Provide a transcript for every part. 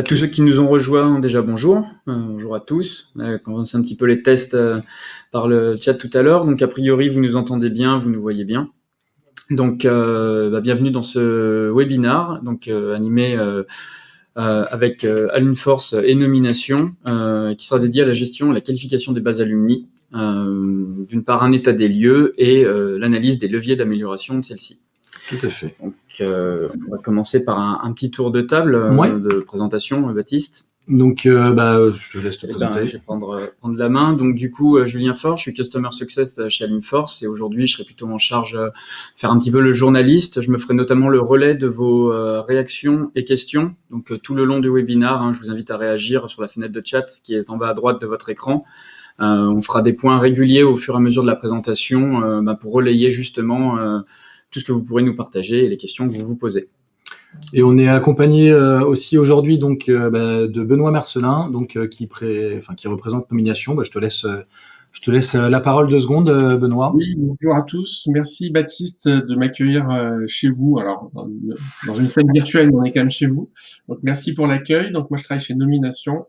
Tous ceux qui nous ont rejoints, déjà bonjour. Bonjour à tous. On a commencé un petit peu les tests par le chat tout à l'heure. Donc, a priori, vous nous entendez bien, vous nous voyez bien. Donc, bienvenue dans ce webinar animé avec Alumforce et Nomination, qui sera dédié à la gestion et la qualification des bases alumni. D'une part, un état des lieux et l'analyse des leviers d'amélioration de celle-ci. Tout à fait. Donc, on va commencer par un petit tour de table de présentation, Baptiste. Donc, je te laisse te présenter. Je vais prendre la main. Donc, du coup, Julien Faure, je suis Customer Success chez Alumforce et aujourd'hui, je serai plutôt en charge de faire un petit peu le journaliste. Je me ferai notamment le relais de vos réactions et questions. Donc, tout le long du webinaire, je vous invite à réagir sur la fenêtre de chat qui est en bas à droite de votre écran. On fera des points réguliers au fur et à mesure de la présentation pour relayer justement tout ce que vous pourrez nous partager et les questions que vous vous posez. Et on est accompagné aussi aujourd'hui de Benoît Marcelin, qui représente Nomination. Je te laisse la parole 2 secondes, Benoît. Oui, bonjour à tous. Merci Baptiste de m'accueillir chez vous. Alors, dans une scène virtuelle, mais on est quand même chez vous. Donc, merci pour l'accueil. Donc, moi, je travaille chez Nomination.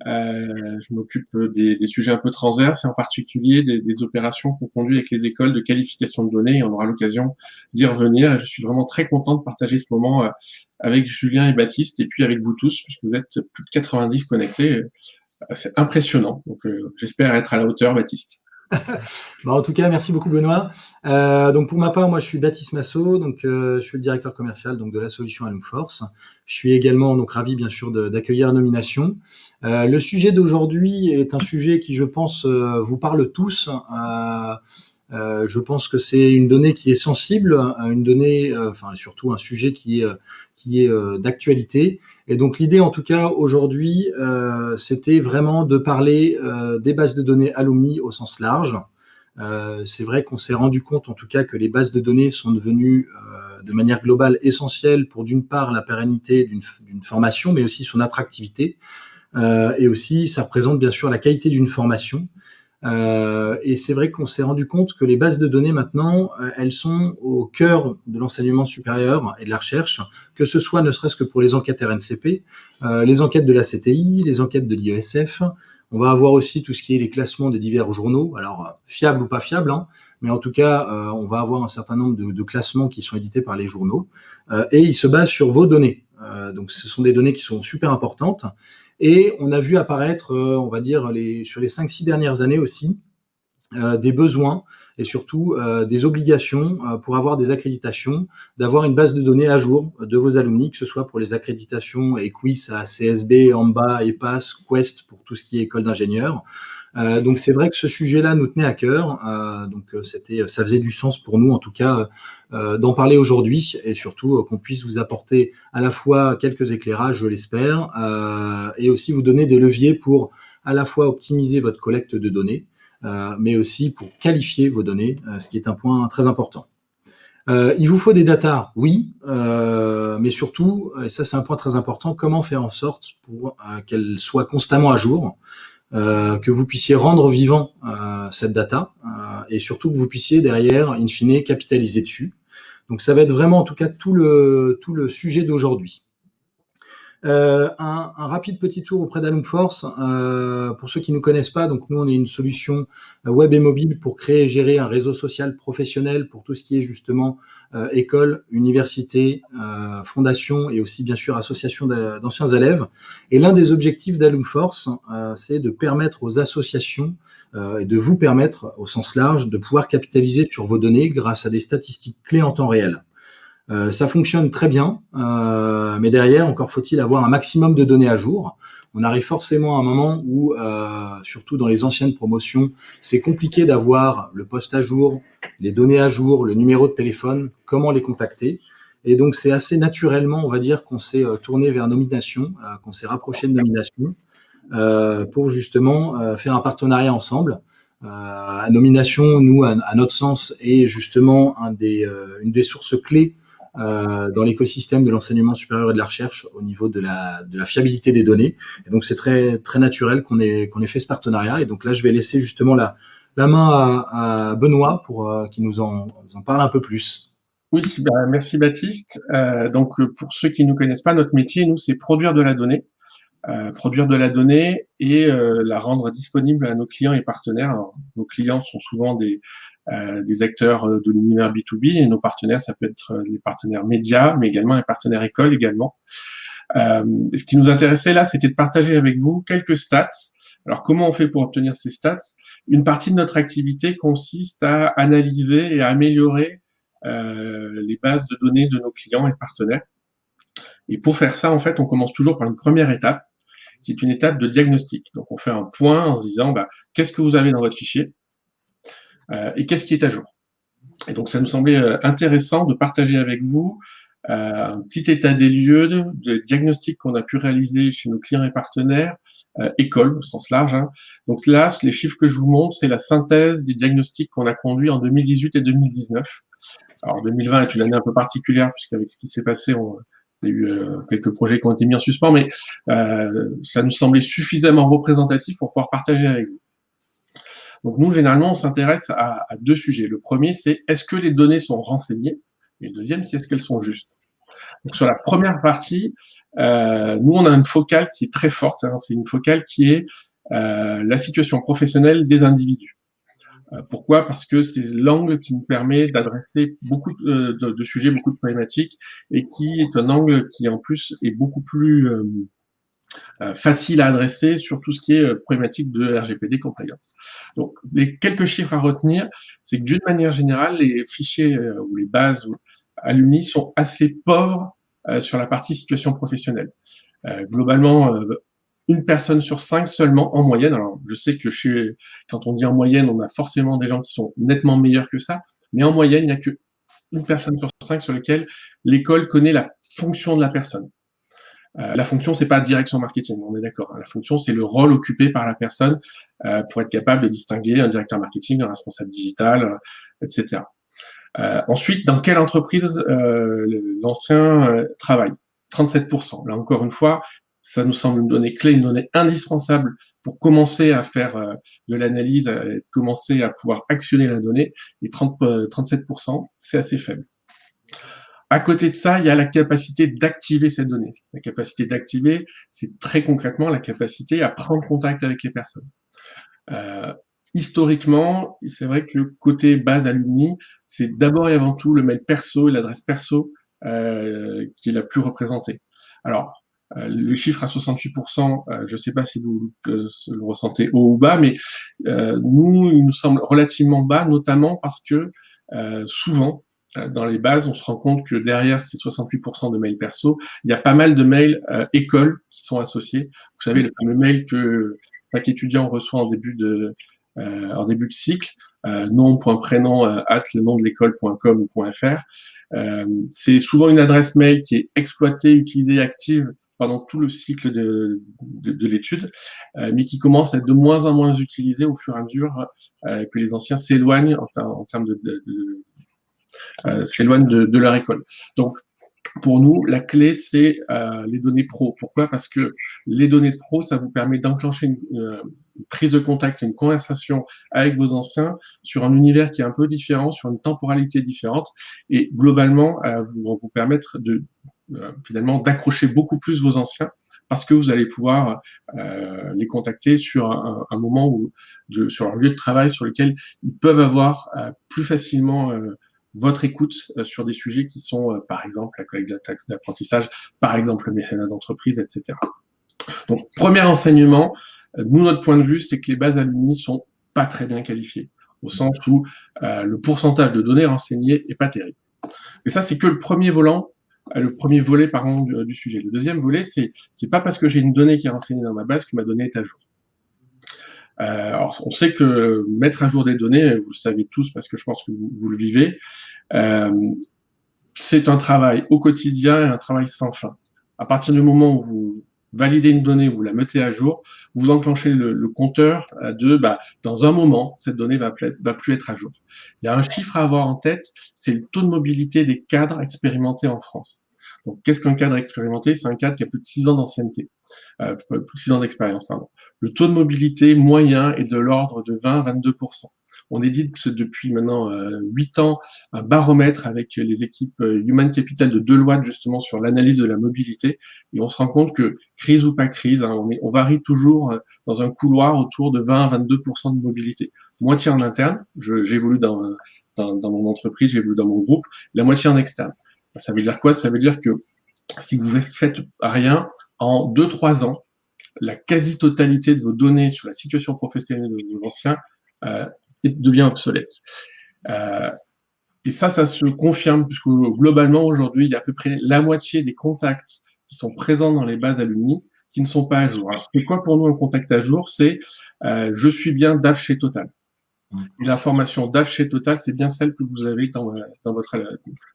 Je m'occupe des sujets un peu transverses et en particulier des opérations qu'on conduit avec les écoles de qualification de données. Et on aura l'occasion d'y revenir. Et je suis vraiment très content de partager ce moment avec Julien et Baptiste et puis avec vous tous, puisque vous êtes plus de 90 connectés. C'est impressionnant. Donc, j'espère être à la hauteur, Baptiste. En tout cas, merci beaucoup Benoît. Donc pour ma part, moi je suis Baptiste Massot, je suis le directeur commercial de la solution Alumforce. Je suis également ravi bien sûr d'accueillir Nomination. Le sujet d'aujourd'hui est un sujet qui je pense vous parle tous. Je pense que c'est une donnée qui est sensible, une donnée, surtout un sujet qui est d'actualité. Et donc l'idée, en tout cas aujourd'hui, c'était vraiment de parler des bases de données alumni au sens large. C'est vrai qu'on s'est rendu compte, en tout cas, que les bases de données sont devenues de manière globale essentielles pour d'une part la pérennité d'une formation, mais aussi son attractivité, et aussi ça représente bien sûr la qualité d'une formation. Et c'est vrai qu'on s'est rendu compte que les bases de données maintenant, elles sont au cœur de l'enseignement supérieur et de la recherche, que ce soit ne serait-ce que pour les enquêtes RNCP, les enquêtes de la CTI, les enquêtes de l'IESF. On va avoir aussi tout ce qui est les classements des divers journaux, alors fiables ou pas fiables, mais en tout cas, on va avoir un certain nombre de classements qui sont édités par les journaux, et ils se basent sur vos données. Donc ce sont des données qui sont super importantes. Et on a vu apparaître, on va dire, sur les 5-6 dernières années aussi, des besoins et surtout des obligations pour avoir des accréditations, d'avoir une base de données à jour de vos alumni, que ce soit pour les accréditations EQUIS, CSB, AMBA, EPAS, Quest pour tout ce qui est école d'ingénieurs. Donc c'est vrai que ce sujet-là nous tenait à cœur, ça faisait du sens pour nous en tout cas d'en parler aujourd'hui et surtout qu'on puisse vous apporter à la fois quelques éclairages, je l'espère, et aussi vous donner des leviers pour à la fois optimiser votre collecte de données, mais aussi pour qualifier vos données, ce qui est un point très important. Il vous faut des datas, oui, mais surtout, et ça c'est un point très important, comment faire en sorte pour qu'elles soient constamment à jour, que vous puissiez rendre vivant cette data et surtout que vous puissiez derrière, in fine, capitaliser dessus. Donc ça va être vraiment en tout cas tout le sujet d'aujourd'hui. Un rapide petit tour auprès d'Alumforce. Pour ceux qui ne nous connaissent pas, donc nous on est une solution web et mobile pour créer et gérer un réseau social professionnel pour tout ce qui est justement école, université, fondation et aussi bien sûr association d'anciens élèves. Et l'un des objectifs d'Alumforce, c'est de permettre aux associations et de vous permettre au sens large de pouvoir capitaliser sur vos données grâce à des statistiques clés en temps réel. Ça fonctionne très bien, mais derrière, encore faut-il avoir un maximum de données à jour. On arrive forcément à un moment où, surtout dans les anciennes promotions, c'est compliqué d'avoir le poste à jour, les données à jour, le numéro de téléphone, comment les contacter. Et donc, c'est assez naturellement, on va dire, qu'on s'est tourné vers Nomination, qu'on s'est rapproché de Nomination pour justement faire un partenariat ensemble. À Nomination, nous, à notre sens, est justement une des sources clés dans l'écosystème de l'enseignement supérieur et de la recherche au niveau de la fiabilité des données. Et donc, c'est très, très naturel qu'on ait fait ce partenariat. Et donc là, je vais laisser justement la main à Benoît pour qu'il nous en parle un peu plus. Oui, merci Baptiste. Donc, pour ceux qui ne nous connaissent pas, notre métier, nous, c'est produire de la donnée. produire de la donnée et la rendre disponible à nos clients et partenaires. Alors, nos clients sont souvent des acteurs de l'univers B2B et nos partenaires, ça peut être les partenaires médias, mais également les partenaires écoles également. Ce qui nous intéressait là, c'était de partager avec vous quelques stats. Alors, comment on fait pour obtenir ces stats? Une partie de notre activité consiste à analyser et à améliorer les bases de données de nos clients et partenaires. Et pour faire ça, en fait, on commence toujours par une première étape, qui est une étape de diagnostic. Donc, on fait un point en se disant, qu'est-ce que vous avez dans votre fichier et qu'est-ce qui est à jour. Et donc, ça nous semblait intéressant de partager avec vous un petit état des lieux de diagnostic qu'on a pu réaliser chez nos clients et partenaires, écoles au sens large. Hein. Donc là, les chiffres que je vous montre, c'est la synthèse des diagnostics qu'on a conduits en 2018 et 2019. Alors 2020 est une année un peu particulière, puisqu'avec ce qui s'est passé, on a eu quelques projets qui ont été mis en suspens, mais ça nous semblait suffisamment représentatif pour pouvoir partager avec vous. Donc nous, généralement, on s'intéresse à deux sujets. Le premier, c'est est-ce que les données sont renseignées? Et le deuxième, c'est est-ce qu'elles sont justes? Donc sur la première partie, nous, on a une focale qui est très forte. Hein, c'est une focale qui est la situation professionnelle des individus. Pourquoi? Parce que c'est l'angle qui nous permet d'adresser beaucoup de sujets, beaucoup de problématiques, et qui est un angle qui, en plus, est beaucoup plus facile à adresser sur tout ce qui est problématique de RGPD compliance. Donc, les quelques chiffres à retenir, c'est que d'une manière générale, les fichiers ou les bases alumni sont assez pauvres sur la partie situation professionnelle. Globalement, une personne sur 5 seulement en moyenne. Alors, je sais que quand on dit en moyenne, on a forcément des gens qui sont nettement meilleurs que ça, mais en moyenne, il n'y a qu'une personne sur 5 sur laquelle l'école connaît la fonction de la personne. La fonction, c'est pas direction marketing, on est d'accord. Hein. La fonction, c'est le rôle occupé par la personne pour être capable de distinguer un directeur marketing, un responsable digital, etc. Ensuite, dans quelle entreprise l'ancien travaille? 37%. Là, encore une fois, ça nous semble une donnée clé, une donnée indispensable pour commencer à faire de l'analyse, commencer à pouvoir actionner la donnée. Et 37%, c'est assez faible. À côté de ça, il y a la capacité d'activer cette donnée. La capacité d'activer, c'est très concrètement la capacité à prendre contact avec les personnes. Historiquement, c'est vrai que côté base alumni, c'est d'abord et avant tout le mail perso et l'adresse perso qui est la plus représentée. Alors, le chiffre à 68%, je ne sais pas si vous le ressentez haut ou bas, mais nous, il nous semble relativement bas, notamment parce que souvent, dans les bases, on se rend compte que derrière ces 68% de mails perso, il y a pas mal de mails écoles qui sont associés. Vous savez, le fameux mail que chaque étudiant reçoit en début de cycle, nom.prénom @ le nom de l'école.com ou .fr. C'est souvent une adresse mail qui est exploitée, utilisée, active pendant tout le cycle de l'étude, mais qui commence à être de moins en moins utilisée au fur et à mesure que les anciens s'éloignent en termes s'éloignent de leur école. Donc, pour nous, la clé, c'est les données pro. Pourquoi? Parce que les données de pro, ça vous permet d'enclencher une prise de contact, une conversation avec vos anciens sur un univers qui est un peu différent, sur une temporalité différente, et globalement, vous permettre finalement d'accrocher beaucoup plus vos anciens, parce que vous allez pouvoir les contacter sur un moment sur leur lieu de travail sur lequel ils peuvent avoir plus facilement votre écoute sur des sujets qui sont, par exemple, la collecte de la taxe d'apprentissage, par exemple, le mécénat d'entreprise, etc. Donc, premier enseignement, nous, notre point de vue, c'est que les bases alumni sont pas très bien qualifiées, au sens où le pourcentage de données renseignées est pas terrible. Et ça, c'est que le premier volet, pardon, du sujet. Le deuxième volet, c'est pas parce que j'ai une donnée qui est renseignée dans ma base que ma donnée est à jour. Alors, on sait que mettre à jour des données, vous le savez tous parce que je pense que vous le vivez, c'est un travail au quotidien et un travail sans fin. À partir du moment où vous validez une donnée, vous la mettez à jour, vous enclenchez le compteur dans un moment, cette donnée va plus être à jour. Il y a un chiffre à avoir en tête, c'est le taux de mobilité des cadres expérimentés en France. Donc, qu'est-ce qu'un cadre expérimenté? C'est un cadre qui a plus de 6 ans d'ancienneté, plus de 6 ans d'expérience, pardon. Le taux de mobilité moyen est de l'ordre de 20-22%. on édite depuis maintenant 8 ans un baromètre avec les équipes Human Capital de Deloitte justement sur l'analyse de la mobilité, et on se rend compte que crise ou pas crise, hein, on varie toujours dans un couloir autour de 20 à 22% de mobilité. Moitié en interne, j'évolue dans mon entreprise, j'évolue dans mon groupe, la moitié en externe. Ça veut dire quoi? Ça veut dire que si vous faites rien, en 2-3 ans, la quasi-totalité de vos données sur la situation professionnelle de vos anciens devient obsolète. Et ça se confirme, puisque globalement, aujourd'hui, il y a à peu près la moitié des contacts qui sont présents dans les bases alumni qui ne sont pas à jour. Alors, c'est quoi pour nous un contact à jour? C'est je suis bien DAF chez Total. Et l'information DAF chez Total, c'est bien celle que vous avez dans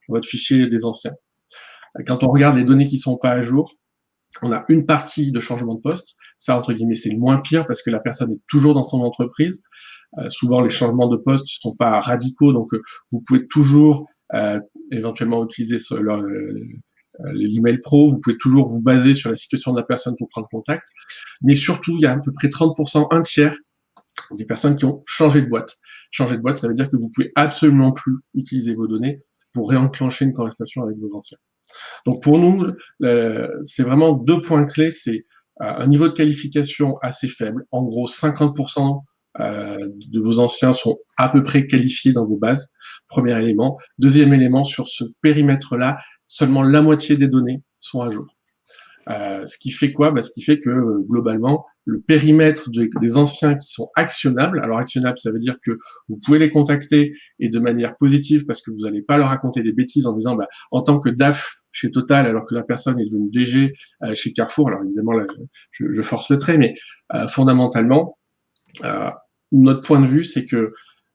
votre fichier des anciens. Quand on regarde les données qui sont pas à jour, on a une partie de changement de poste. Ça, entre guillemets, c'est le moins pire parce que la personne est toujours dans son entreprise. Souvent, les changements de poste ne sont pas radicaux, donc vous pouvez toujours éventuellement utiliser l'email pro. Vous pouvez toujours vous baser sur la situation de la personne pour prendre contact. Mais surtout, il y a à peu près 30%, un tiers des personnes qui ont changé de boîte. Changer de boîte, ça veut dire que vous pouvez absolument plus utiliser vos données pour réenclencher une conversation avec vos anciens. Donc pour nous, c'est vraiment 2 points clés. C'est un niveau de qualification assez faible. En gros, 50% de vos anciens sont à peu près qualifiés dans vos bases. Premier élément. Deuxième élément, sur ce périmètre-là, seulement la moitié des données sont à jour. Ce qui fait quoi? Ce qui fait que globalement, le périmètre des anciens qui sont actionnables, alors actionnables, ça veut dire que vous pouvez les contacter et de manière positive parce que vous n'allez pas leur raconter des bêtises en disant en tant que DAF chez Total, alors que la personne est devenue DG chez Carrefour, alors évidemment là, je force le trait, mais fondamentalement, notre point de vue, c'est que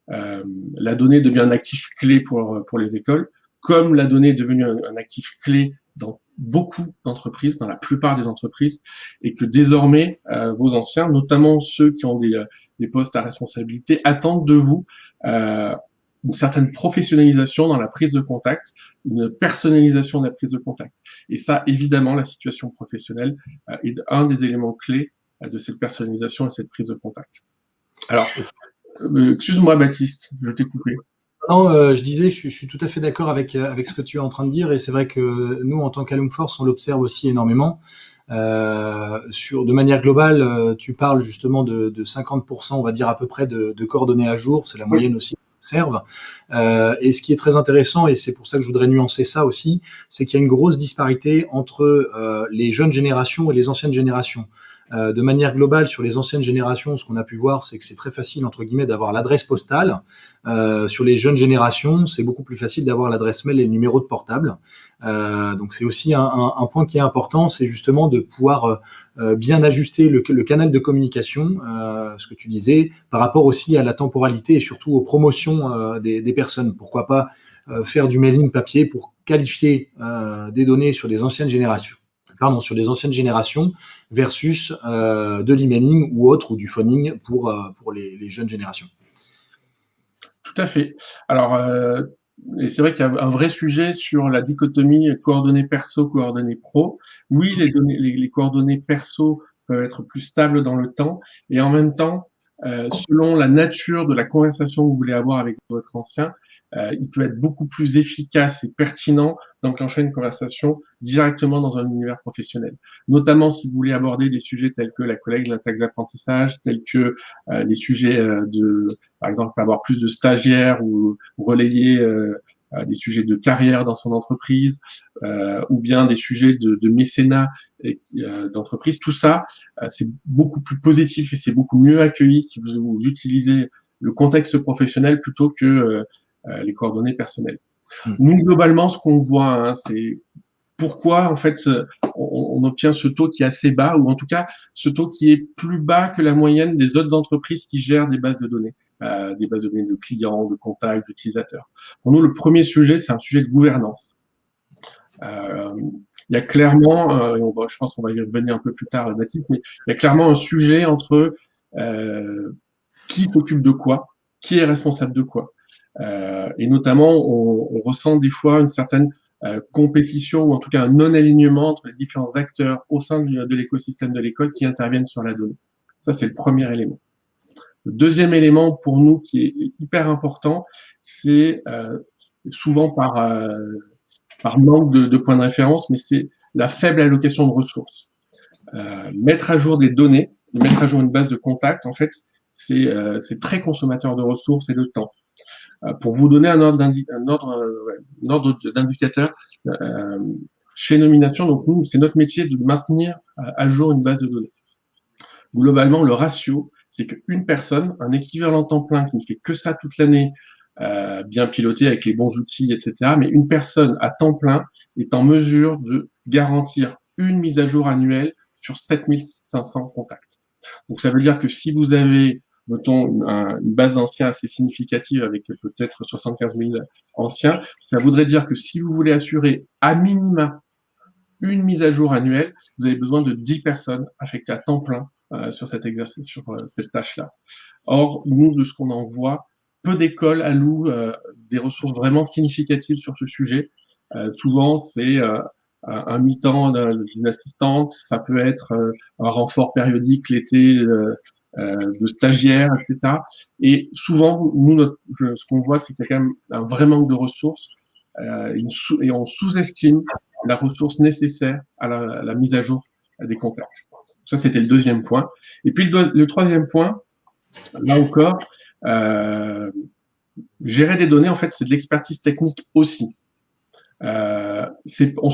la donnée devient un actif clé pour les écoles, comme la donnée est devenue un actif clé dans beaucoup d'entreprises, dans la plupart des entreprises, et que désormais, vos anciens, notamment ceux qui ont des postes à responsabilité, attendent de vous une certaine professionnalisation dans la prise de contact, une personnalisation de la prise de contact. Et ça, évidemment, la situation professionnelle est un des éléments clés de cette personnalisation et cette prise de contact. Alors, excuse-moi Baptiste, je t'ai coupé. Non, je disais, je suis tout à fait d'accord avec ce que tu es en train de dire, et c'est vrai que nous, en tant qu'Alumforce, on l'observe aussi énormément. De manière globale, tu parles justement de 50%, on va dire à peu près, de coordonnées à jour. C'est la moyenne aussi qu'on observe. Et ce qui est très intéressant, et c'est pour ça que je voudrais nuancer ça aussi, c'est qu'il y a une grosse disparité entre les jeunes générations et les anciennes générations. De manière globale, sur les anciennes générations, ce qu'on a pu voir, c'est que c'est très facile, entre guillemets, d'avoir l'adresse postale. Sur les jeunes générations, c'est beaucoup plus facile d'avoir l'adresse mail et le numéro de portable. Donc c'est aussi un point qui est important, c'est justement de pouvoir bien ajuster le canal de communication, ce que tu disais, par rapport aussi à la temporalité et surtout aux promotions des personnes. Pourquoi pas faire du mailing papier pour qualifier des données sur des anciennes générations. Sur des anciennes générations versus de l'emailing ou autre, ou du phoning pour les jeunes générations. Tout à fait. Alors, et c'est vrai qu'il y a un vrai sujet sur la dichotomie coordonnées perso, coordonnées pro. Oui, les coordonnées perso peuvent être plus stables dans le temps, et en même temps, selon la nature de la conversation que vous voulez avoir avec votre ancien, il peut être beaucoup plus efficace et pertinent d'enclencher une conversation directement dans un univers professionnel. Notamment si vous voulez aborder des sujets tels que la collecte de la taxe d'apprentissage, tels que des sujets par exemple, avoir plus de stagiaires ou relayer des sujets de carrière dans son entreprise, ou bien des sujets de mécénat d'entreprise. Tout ça, c'est beaucoup plus positif et c'est beaucoup mieux accueilli si vous utilisez le contexte professionnel plutôt que les coordonnées personnelles. Nous, globalement, ce qu'on voit, c'est pourquoi, en fait, on obtient ce taux qui est assez bas, ou en tout cas, ce taux qui est plus bas que la moyenne des autres entreprises qui gèrent des bases de données de clients, de contacts, d'utilisateurs. Pour nous, le premier sujet, c'est un sujet de gouvernance. Il y a clairement, je pense qu'on va y revenir un peu plus tard, Baptiste, mais il y a clairement un sujet entre qui s'occupe de quoi, qui est responsable de quoi. Et notamment, on ressent des fois une certaine compétition, ou en tout cas un non-alignement entre les différents acteurs au sein de l'écosystème de l'école qui interviennent sur la donnée. Ça, c'est le premier élément. Le deuxième élément pour nous qui est hyper important, c'est souvent par manque de points de référence, mais c'est la faible allocation de ressources. Mettre à jour des données, mettre à jour une base de contacts, en fait, c'est très consommateur de ressources et de temps. Pour vous donner un ordre d'indicateur, chez Nomination, donc nous, c'est notre métier de maintenir à jour une base de données. Globalement, le ratio, c'est qu'une personne, un équivalent temps plein qui ne fait que ça toute l'année, bien piloté avec les bons outils, etc., mais une personne à temps plein est en mesure de garantir une mise à jour annuelle sur 7500 contacts. Donc ça veut dire que si vous avez, mettons, une base d'anciens assez significative avec peut-être 75 000 anciens, ça voudrait dire que si vous voulez assurer à minima une mise à jour annuelle, vous avez besoin de 10 personnes affectées à temps plein sur cet exercice, sur cette tâche-là. Or, nous, de ce qu'on en voit, peu d'écoles allouent des ressources vraiment significatives sur ce sujet. Souvent, c'est un mi-temps d'une assistante, ça peut être un renfort périodique l'été de stagiaires, etc. Et souvent, nous, ce qu'on voit, c'est qu'il y a quand même un vrai manque de ressources et on sous-estime la ressource nécessaire à la mise à jour des contacts. Ça, c'était le deuxième point. Et puis, le troisième point, là encore, gérer des données, en fait, c'est de l'expertise technique aussi. On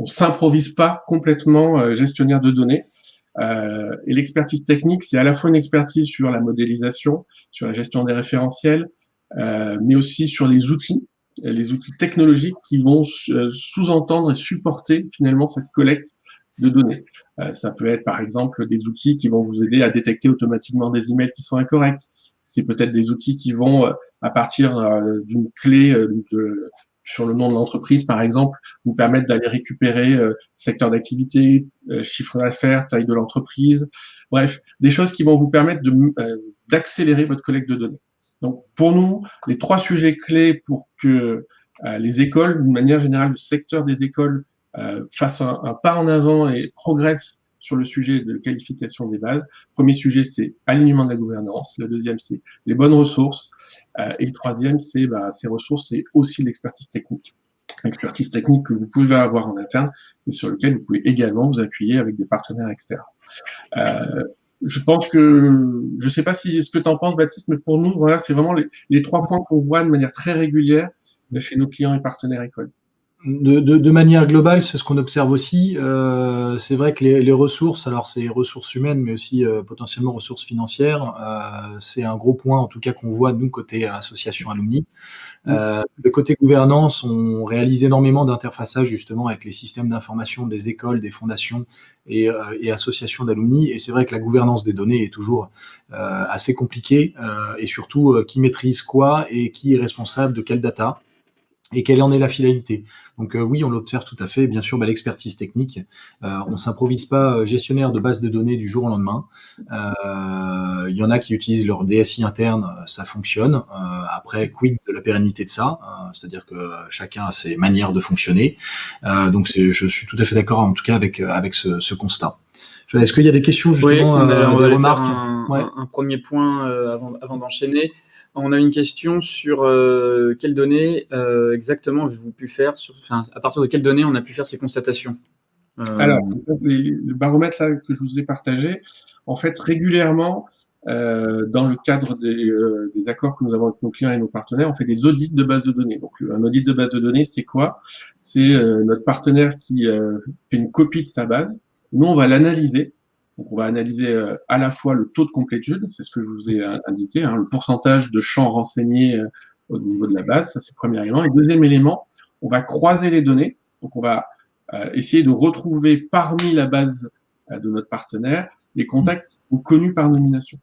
s'improvise pas complètement gestionnaire de données. Et l'expertise technique, c'est à la fois une expertise sur la modélisation, sur la gestion des référentiels, mais aussi sur les outils technologiques qui vont sous-entendre et supporter finalement cette collecte de données. Ça peut être par exemple des outils qui vont vous aider à détecter automatiquement des emails qui sont incorrects. C'est peut-être des outils qui vont, à partir d'une clé sur le nom de l'entreprise, par exemple, vous permettre d'aller récupérer secteur d'activité, chiffre d'affaires, taille de l'entreprise, bref, des choses qui vont vous permettre d'accélérer votre collecte de données. Donc, pour nous, les trois sujets clés pour que les écoles, d'une manière générale, le secteur des écoles fasse un pas en avant et progresse sur le sujet de qualification des bases. Premier sujet, c'est alignement de la gouvernance. Le deuxième, c'est les bonnes ressources. Et le troisième, c'est ces ressources, c'est aussi l'expertise technique. Expertise technique que vous pouvez avoir en interne, mais sur lequel vous pouvez également vous appuyer avec des partenaires externes. Je pense que, je sais pas ce que tu en penses, Baptiste, mais pour nous, voilà, c'est vraiment les trois points qu'on voit de manière très régulière chez nos clients et partenaires écoles. De manière globale, c'est ce qu'on observe aussi. C'est vrai que les ressources, alors c'est ressources humaines, mais aussi potentiellement ressources financières, c'est un gros point, en tout cas, qu'on voit, nous, côté association alumni. Le côté gouvernance, on réalise énormément d'interfaçage justement avec les systèmes d'information des écoles, des fondations et associations d'alumni. Et c'est vrai que la gouvernance des données est toujours assez compliquée et surtout qui maîtrise quoi et qui est responsable de quelle data et quelle en est la finalité. Donc oui, on l'observe tout à fait. Bien sûr, l'expertise technique. On s'improvise pas gestionnaire de base de données du jour au lendemain. Il y en a qui utilisent leur DSI interne, ça fonctionne. Après, quid de la pérennité de ça, c'est-à-dire que chacun a ses manières de fonctionner. Donc je suis tout à fait d'accord, en tout cas avec ce constat. Est-ce qu'il y a des questions justement, oui, des remarques? Un premier point avant d'enchaîner. On a une question sur quelles données exactement avez-vous pu faire, à partir de quelles données on a pu faire ces constatations Alors, le baromètre là, que je vous ai partagé, en fait, régulièrement, dans le cadre des accords que nous avons avec nos clients et nos partenaires, on fait des audits de base de données. Donc, un audit de base de données, c'est quoi? C'est notre partenaire qui fait une copie de sa base. Nous, on va l'analyser. Donc, on va analyser à la fois le taux de complétude, c'est ce que je vous ai indiqué, le pourcentage de champs renseignés au niveau de la base, ça c'est le premier élément. Et deuxième élément, on va croiser les données. Donc, on va essayer de retrouver parmi la base de notre partenaire les contacts qui sont connus par nomination.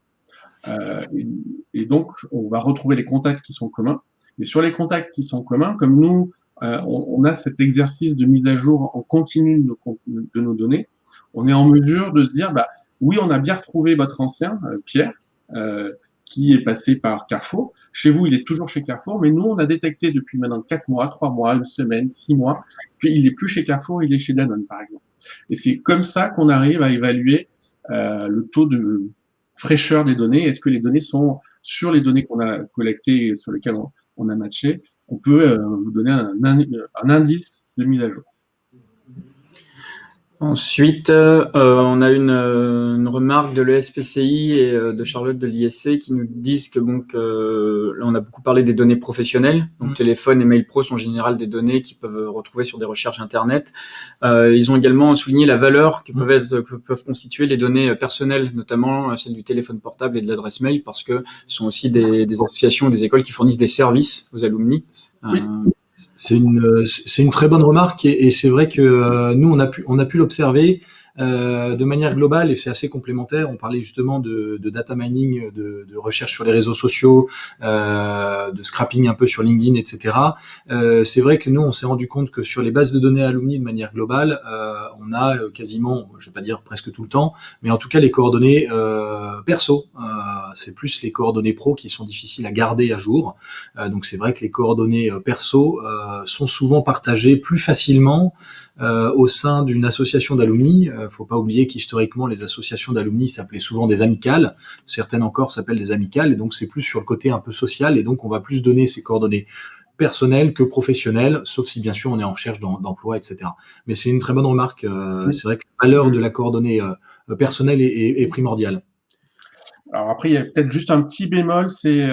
Et donc, on va retrouver les contacts qui sont communs. Et sur les contacts qui sont communs, comme nous, on a cet exercice de mise à jour en continu de nos données, on est en mesure de se dire, oui, on a bien retrouvé votre ancien, Pierre, qui est passé par Carrefour. Chez vous, il est toujours chez Carrefour, mais nous, on a détecté depuis maintenant 4 mois, 3 mois, 1 semaine, 6 mois, qu'il n'est plus chez Carrefour, il est chez Danone, par exemple. Et c'est comme ça qu'on arrive à évaluer le taux de fraîcheur des données. Est-ce que les données sont sur les données qu'on a collectées et sur lesquelles on a matché? On peut vous donner un indice de mise à jour. Ensuite, on a une remarque de l'ESPCI et de Charlotte de l'ISC qui nous disent que là on a beaucoup parlé des données professionnelles, donc téléphone et mail pro sont en général des données qui peuvent retrouver sur des recherches internet. Ils ont également souligné la valeur que peuvent constituer les données personnelles, notamment celles du téléphone portable et de l'adresse mail, parce que ce sont aussi des associations, des écoles qui fournissent des services aux alumni. Oui. C'est une très bonne remarque et c'est vrai que nous on a pu l'observer de manière globale et c'est assez complémentaire. On parlait justement de data mining, de recherche sur les réseaux sociaux, de scrapping un peu sur LinkedIn, etc. C'est vrai que nous on s'est rendu compte que sur les bases de données alumni de manière globale, on a quasiment, je vais pas dire presque tout le temps, mais en tout cas les coordonnées perso. C'est plus les coordonnées pro qui sont difficiles à garder à jour. Donc c'est vrai que les coordonnées perso sont souvent partagées plus facilement au sein d'une association d'alumni. Faut pas oublier qu'historiquement les associations d'alumni s'appelaient souvent des amicales. Certaines encore s'appellent des amicales et donc c'est plus sur le côté un peu social et donc on va plus donner ces coordonnées personnelles que professionnelles, sauf si bien sûr on est en recherche d'emploi, etc. Mais c'est une très bonne remarque. C'est vrai que la valeur de la coordonnée personnelle est primordiale. Alors après, il y a peut-être juste un petit bémol, c'est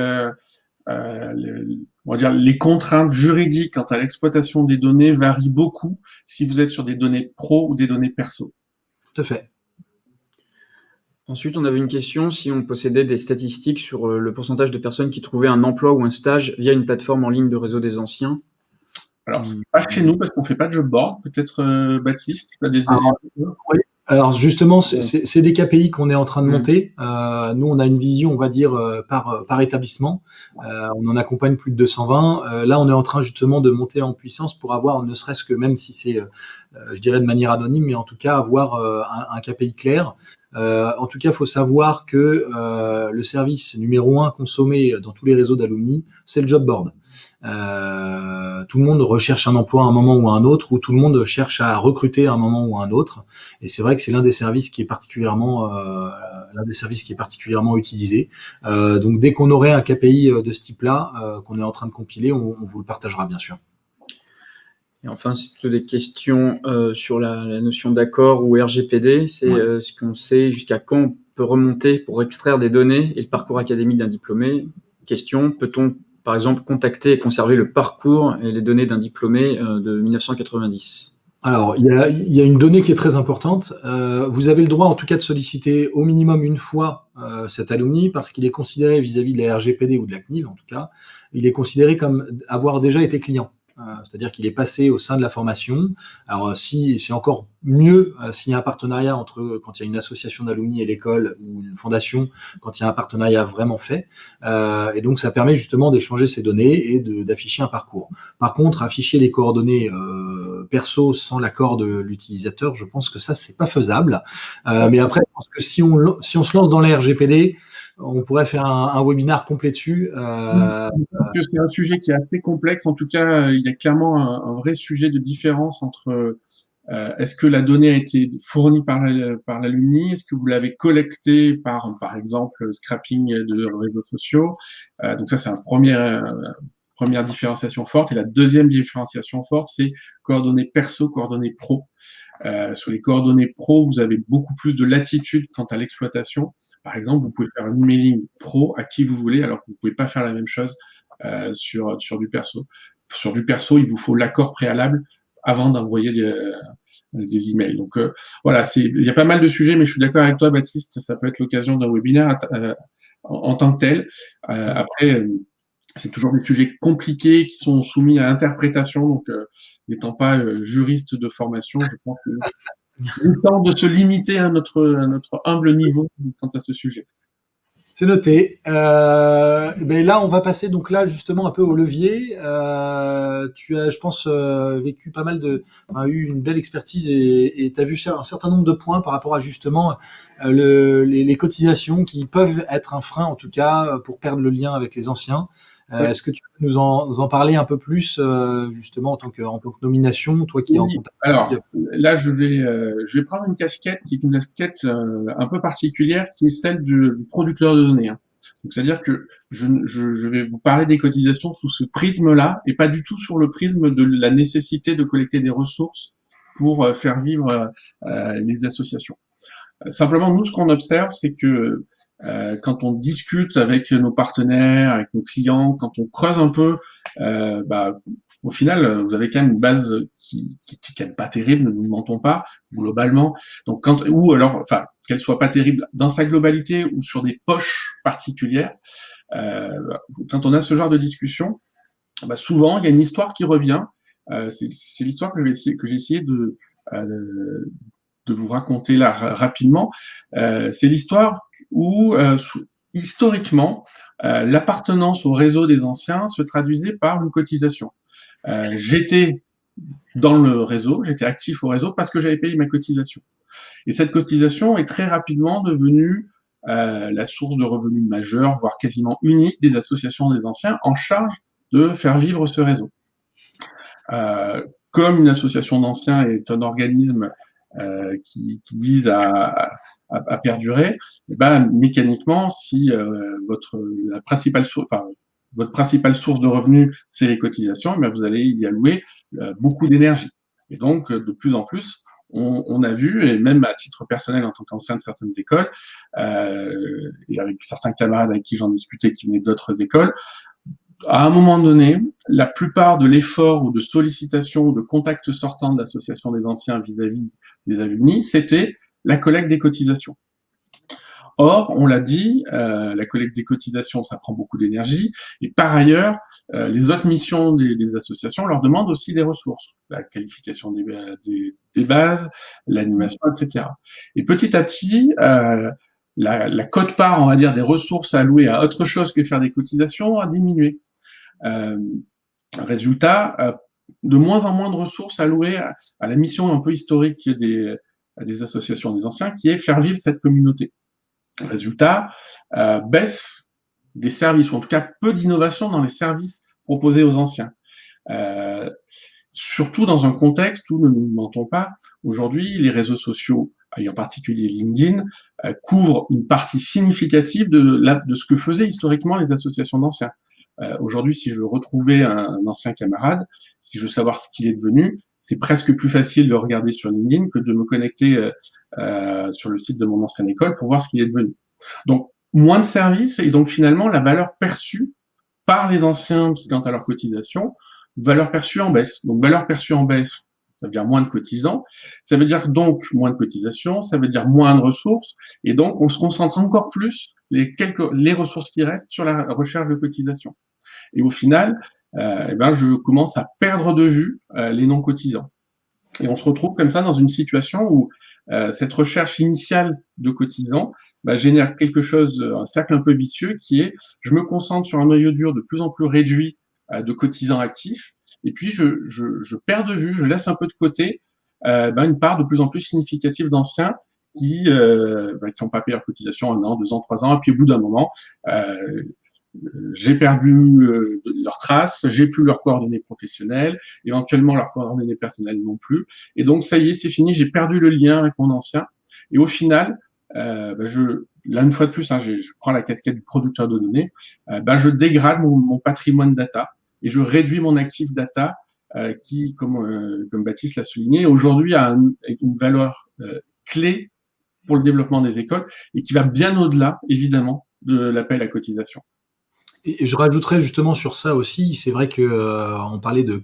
on va dire les contraintes juridiques quant à l'exploitation des données varient beaucoup si vous êtes sur des données pro ou des données perso. Tout à fait. Ensuite, on avait une question si on possédait des statistiques sur le pourcentage de personnes qui trouvaient un emploi ou un stage via une plateforme en ligne de réseau des anciens. Alors, c'est pas chez nous parce qu'on fait pas de job board. Peut-être Baptiste, tu as des oui. Alors justement, c'est des KPI qu'on est en train de monter. Nous, on a une vision, on va dire, par établissement. On en accompagne plus de 220. Là, on est en train justement de monter en puissance pour avoir, ne serait-ce que même si c'est, je dirais de manière anonyme, mais en tout cas avoir un KPI clair. En tout cas, il faut savoir que le service numéro 1 consommé dans tous les réseaux d'alumni, c'est le job board. Tout le monde recherche un emploi à un moment ou à un autre, ou tout le monde cherche à recruter à un moment ou à un autre. Et c'est vrai que c'est l'un des services qui est particulièrement utilisé. Donc dès qu'on aurait un KPI de ce type-là qu'on est en train de compiler, on vous le partagera bien sûr. Et enfin, c'est plutôt des questions sur la notion d'accord ou RGPD. C'est ce qu'on sait jusqu'à quand on peut remonter pour extraire des données et le parcours académique d'un diplômé. Question, peut-on par exemple contacter et conserver le parcours et les données d'un diplômé de 1990? Alors, il y a une donnée qui est très importante. Vous avez le droit, en tout cas, de solliciter au minimum une fois cet alumni parce qu'il est considéré vis-à-vis de la RGPD ou de la CNIL, en tout cas, il est considéré comme avoir déjà été client. C'est-à-dire qu'il est passé au sein de la formation. Alors, si c'est encore mieux s'il y a un partenariat entre quand il y a une association d'alumni et l'école ou une fondation, quand il y a un partenariat vraiment fait. Et donc, ça permet justement d'échanger ces données et d'afficher un parcours. Par contre, afficher les coordonnées perso sans l'accord de l'utilisateur, je pense que ça, c'est pas faisable. Mais après, je pense que si on se lance dans la RGPD, on pourrait faire un webinaire complet dessus. C'est un sujet qui est assez complexe. En tout cas, il y a clairement un vrai sujet de différence entre est-ce que la donnée a été fournie par l'alumni, est-ce que vous l'avez collectée par exemple, scrapping de réseaux sociaux. Donc ça, c'est première différenciation forte. Et la deuxième différenciation forte, c'est coordonnées perso, coordonnées pro. Sur les coordonnées pro, vous avez beaucoup plus de latitude quant à l'exploitation. Par exemple, vous pouvez faire un emailing pro à qui vous voulez, alors que vous pouvez pas faire la même chose sur du perso. Sur du perso, il vous faut l'accord préalable avant d'envoyer des emails. Donc voilà, il y a pas mal de sujets, mais je suis d'accord avec toi, Baptiste, ça peut être l'occasion d'un webinaire en tant que tel. Après, c'est toujours des sujets compliqués qui sont soumis à interprétation, donc n'étant pas juriste de formation, je pense qu'il est temps de se limiter à notre humble niveau quant à ce sujet. C'est noté. Ben là, on va passer donc là justement un peu au levier. Tu as, je pense, vécu pas mal eu une belle expertise et tu as vu un certain nombre de points par rapport à justement les cotisations qui peuvent être un frein en tout cas pour perdre le lien avec les anciens. Oui. Est-ce que tu peux nous en parler un peu plus, justement, en tant que nomination, toi qui es en Oui. contact? Alors là, je vais prendre une casquette qui est une casquette un peu particulière, qui est celle du producteur de données. Hein. Donc, c'est-à-dire que je vais vous parler des cotisations sous ce prisme-là, et pas du tout sur le prisme de la nécessité de collecter des ressources pour faire vivre les associations. Simplement, nous, ce qu'on observe, c'est que quand on discute avec nos partenaires, avec nos clients, quand on creuse un peu, au final, vous avez quand même une base qui est quand même pas terrible, ne nous mentons pas, globalement. Donc, qu'elle soit pas terrible dans sa globalité ou sur des poches particulières, euh, quand on a ce genre de discussion, souvent, il y a une histoire qui revient. C'est l'histoire que j'ai essayé de vous raconter là rapidement. C'est l'histoire où, historiquement, l'appartenance au réseau des anciens se traduisait par une cotisation. J'étais dans le réseau, j'étais actif au réseau parce que j'avais payé ma cotisation. Et cette cotisation est très rapidement devenue la source de revenus majeure, voire quasiment unique des associations des anciens en charge de faire vivre ce réseau. Comme une association d'anciens est un organisme qui vise à perdurer, et mécaniquement, si votre principale source de revenus, c'est les cotisations, vous allez y allouer beaucoup d'énergie. Et donc, de plus en plus, on a vu, et même à titre personnel en tant qu'ancien de certaines écoles, et avec certains camarades avec qui j'en discutais qui venaient d'autres écoles, à un moment donné, la plupart de l'effort ou de sollicitation ou de contact sortant de l'association des anciens vis-à-vis des alumni, c'était la collecte des cotisations. Or, on l'a dit, la collecte des cotisations, ça prend beaucoup d'énergie, et par ailleurs, les autres missions des associations leur demandent aussi des ressources, la qualification des bases, l'animation, etc. Et petit à petit, la quote-part, on va dire, des ressources allouées à autre chose que faire des cotisations a diminué. Résultat, de moins en moins de ressources allouées à la mission un peu historique des associations des anciens, qui est faire vivre cette communauté. Résultat, baisse des services, ou en tout cas peu d'innovation dans les services proposés aux anciens. Surtout dans un contexte où, ne nous mentons pas, aujourd'hui, les réseaux sociaux, et en particulier LinkedIn, couvrent une partie significative de ce que faisaient historiquement les associations d'anciens. Aujourd'hui, si je veux retrouver un ancien camarade, si je veux savoir ce qu'il est devenu, c'est presque plus facile de regarder sur LinkedIn que de me connecter sur le site de mon ancienne école pour voir ce qu'il est devenu. Donc, moins de services, et donc finalement, la valeur perçue par les anciens quant à leur cotisation, valeur perçue en baisse. Donc, valeur perçue en baisse, ça veut dire moins de cotisants, ça veut dire donc moins de cotisations, ça veut dire moins de ressources, et donc on se concentre encore plus les ressources qui restent sur la recherche de cotisation. Et au final, je commence à perdre de vue les non-cotisants. Et on se retrouve comme ça dans une situation où cette recherche initiale de cotisants génère quelque chose, un cercle un peu vicieux qui est, je me concentre sur un noyau dur de plus en plus réduit de cotisants actifs, et puis je perds de vue, je laisse un peu de côté une part de plus en plus significative d'anciens qui n'ont pas payé leur cotisation 1 an, 2 ans, 3 ans, et puis au bout d'un moment, j'ai perdu leurs traces, j'ai plus leurs coordonnées professionnelles, éventuellement leurs coordonnées personnelles non plus, et donc ça y est, c'est fini, j'ai perdu le lien avec mon ancien, et au final, là une fois de plus, je prends la casquette du producteur de données, je dégrade mon patrimoine data, et je réduis mon actif data, qui, comme Baptiste l'a souligné, aujourd'hui a une valeur clé pour le développement des écoles, et qui va bien au-delà, évidemment, de l'appel à cotisation. Et je rajouterais justement sur ça aussi, c'est vrai que on parlait de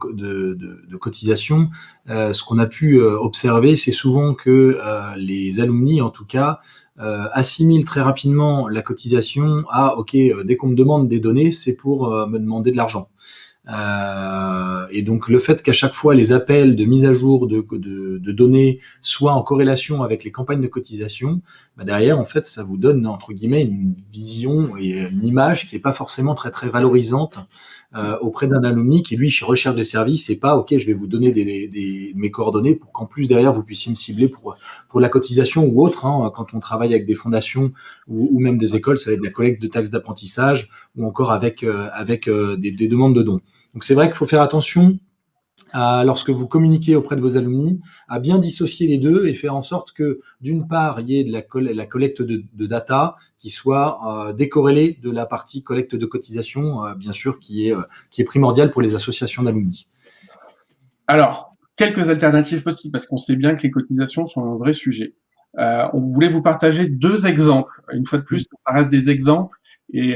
cotisation. Ce qu'on a pu observer, c'est souvent que les alumni, en tout cas, assimilent très rapidement la cotisation à OK, dès qu'on me demande des données, c'est pour me demander de l'argent. Et donc le fait qu'à chaque fois les appels de mise à jour de données soient en corrélation avec les campagnes de cotisation, derrière en fait ça vous donne entre guillemets une vision et une image qui est pas forcément très très valorisante auprès d'un alumni qui, lui, recherche des services et pas, OK, je vais vous donner mes coordonnées pour qu'en plus, derrière, vous puissiez me cibler pour la cotisation ou autre. Hein, quand on travaille avec des fondations ou même des écoles, ça va être de la collecte de taxes d'apprentissage ou encore avec des demandes de dons. Donc, c'est vrai qu'il faut faire attention lorsque vous communiquez auprès de vos alumni, à bien dissocier les deux et faire en sorte que, d'une part, il y ait de la collecte de data qui soit décorrélée de la partie collecte de cotisation, bien sûr, qui est primordiale pour les associations d'alumni. Alors, quelques alternatives possibles, parce qu'on sait bien que les cotisations sont un vrai sujet. On voulait vous partager 2 exemples. Une fois de plus, ça reste des exemples, mais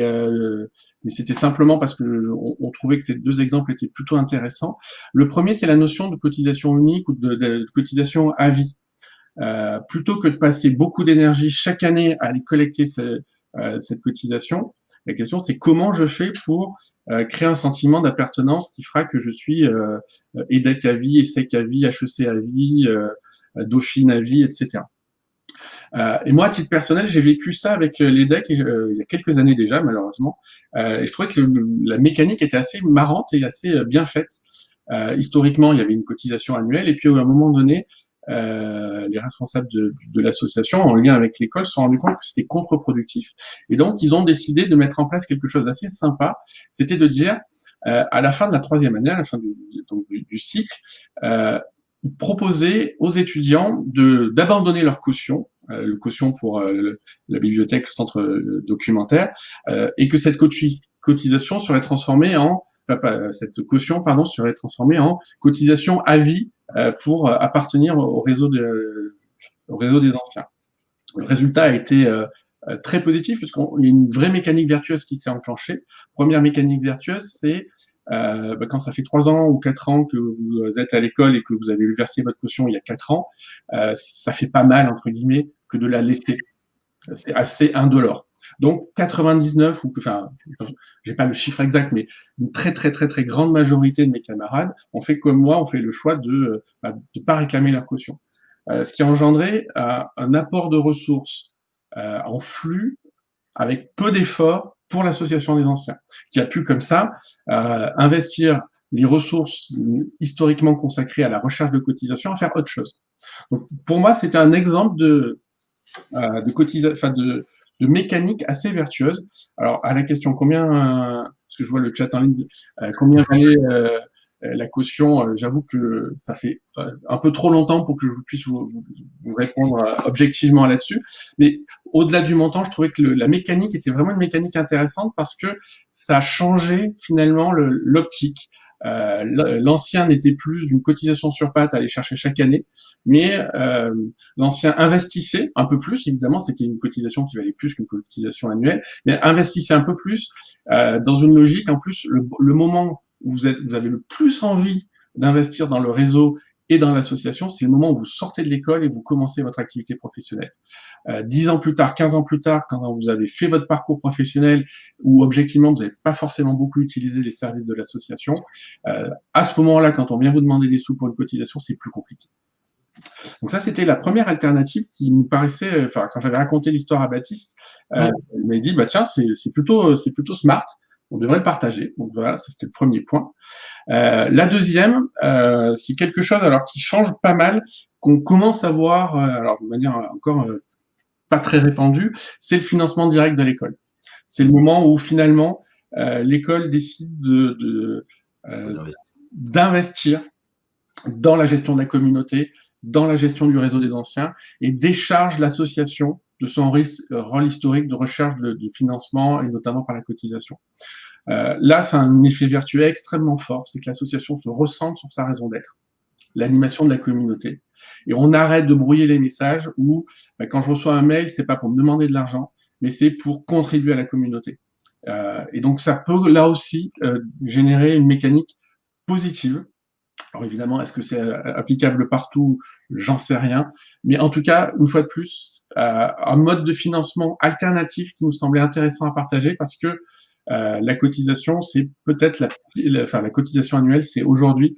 c'était simplement parce que on trouvait que ces 2 exemples étaient plutôt intéressants. Le premier, c'est la notion de cotisation unique ou de cotisation à vie. Plutôt que de passer beaucoup d'énergie chaque année à aller collecter cette cotisation, la question c'est comment je fais pour créer un sentiment d'appartenance qui fera que je suis EDEC à vie, ESSEC à vie, HEC à vie, Dauphine à vie, etc. Et moi, à titre personnel, j'ai vécu ça avec l'EDEC il y a quelques années déjà, malheureusement. Et je trouvais que la mécanique était assez marrante et assez bien faite. Historiquement, il y avait une cotisation annuelle, et puis à un moment donné, les responsables de l'association, en lien avec l'école, se sont rendus compte que c'était contre-productif. Et donc, ils ont décidé de mettre en place quelque chose d'assez sympa. C'était de dire, à la fin de la 3e année, à la fin du cycle, proposer aux étudiants d'abandonner leur caution, le caution pour la bibliothèque, le centre documentaire, et que cette cotisation serait transformée cette caution, serait transformée en cotisation à vie pour appartenir au réseau des anciens. Le résultat a été très positif puisqu'il y a une vraie mécanique vertueuse qui s'est enclenchée. Première mécanique vertueuse, c'est quand ça fait 3 ans ou 4 ans que vous êtes à l'école et que vous avez versé votre caution il y a 4 ans, ça fait pas mal, entre guillemets, que de la laisser. C'est assez indolore. Donc 99 j'ai pas le chiffre exact, mais une très très très très grande majorité de mes camarades ont fait comme moi, ont fait le choix de pas réclamer leur caution. Ce qui a engendré un apport de ressources en flux avec peu d'efforts pour l'association des anciens, qui a pu comme ça investir les ressources historiquement consacrées à la recherche de cotisation à faire autre chose. Donc pour moi, c'était un exemple de mécanique assez vertueuse. Alors, à la question parce que je vois le chat en ligne, combien valait la caution, j'avoue que ça fait un peu trop longtemps pour que je puisse vous répondre objectivement là-dessus. Mais au-delà du montant, je trouvais que la mécanique était vraiment une mécanique intéressante parce que ça a changé finalement l'optique. L'ancien n'était plus une cotisation sur patte à aller chercher chaque année, mais l'ancien investissait un peu plus, évidemment, c'était une cotisation qui valait plus qu'une cotisation annuelle, mais investissait un peu plus dans une logique. En plus, le moment où vous avez le plus envie d'investir dans le réseau et dans l'association, c'est le moment où vous sortez de l'école et vous commencez votre activité professionnelle. 10 ans plus tard, 15 ans plus tard, quand vous avez fait votre parcours professionnel, où objectivement vous n'avez pas forcément beaucoup utilisé les services de l'association, à ce moment-là, quand on vient vous demander des sous pour une cotisation, c'est plus compliqué. Donc ça, c'était la première alternative qui me paraissait, quand j'avais raconté l'histoire à Baptiste, il m'a dit, tiens, c'est plutôt smart, on devrait le partager. Donc voilà, ça c'était le premier point. La deuxième, c'est quelque chose alors qui change pas mal, qu'on commence à voir, alors de manière encore pas très répandue, c'est le financement direct de l'école. C'est le moment où finalement l'école décide d'investir dans la gestion de la communauté, dans la gestion du réseau des anciens, et décharge l'association de son rôle historique de recherche de financement, et notamment par la cotisation. Là, c'est un effet vertueux extrêmement fort, c'est que l'association se recentre sur sa raison d'être, l'animation de la communauté. Et on arrête de brouiller les messages où, quand je reçois un mail, c'est pas pour me demander de l'argent, mais c'est pour contribuer à la communauté. Et donc, ça peut, là aussi, générer une mécanique positive. Alors évidemment, est-ce que c'est applicable partout? J'en sais rien. Mais en tout cas, une fois de plus, un mode de financement alternatif qui nous semblait intéressant à partager parce que la cotisation, c'est peut-être la cotisation annuelle, c'est aujourd'hui,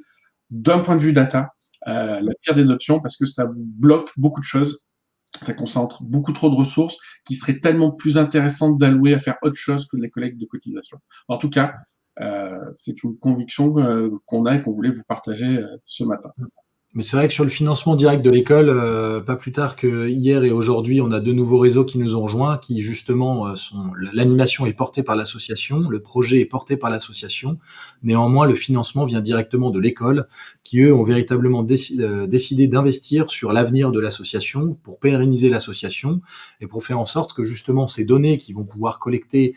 d'un point de vue data, la pire des options parce que ça vous bloque beaucoup de choses. Ça concentre beaucoup trop de ressources qui seraient tellement plus intéressantes d'allouer à faire autre chose que de la collecte de cotisation. En tout cas, C'est une conviction qu'on a et qu'on voulait vous partager ce matin. Mais c'est vrai que sur le financement direct de l'école, pas plus tard que hier et aujourd'hui, on a deux nouveaux réseaux qui nous ont rejoints, qui justement l'animation est portée par l'association, le projet est porté par l'association. Néanmoins, le financement vient directement de l'école, qui eux ont véritablement décidé d'investir sur l'avenir de l'association pour pérenniser l'association et pour faire en sorte que justement ces données qui vont pouvoir collecter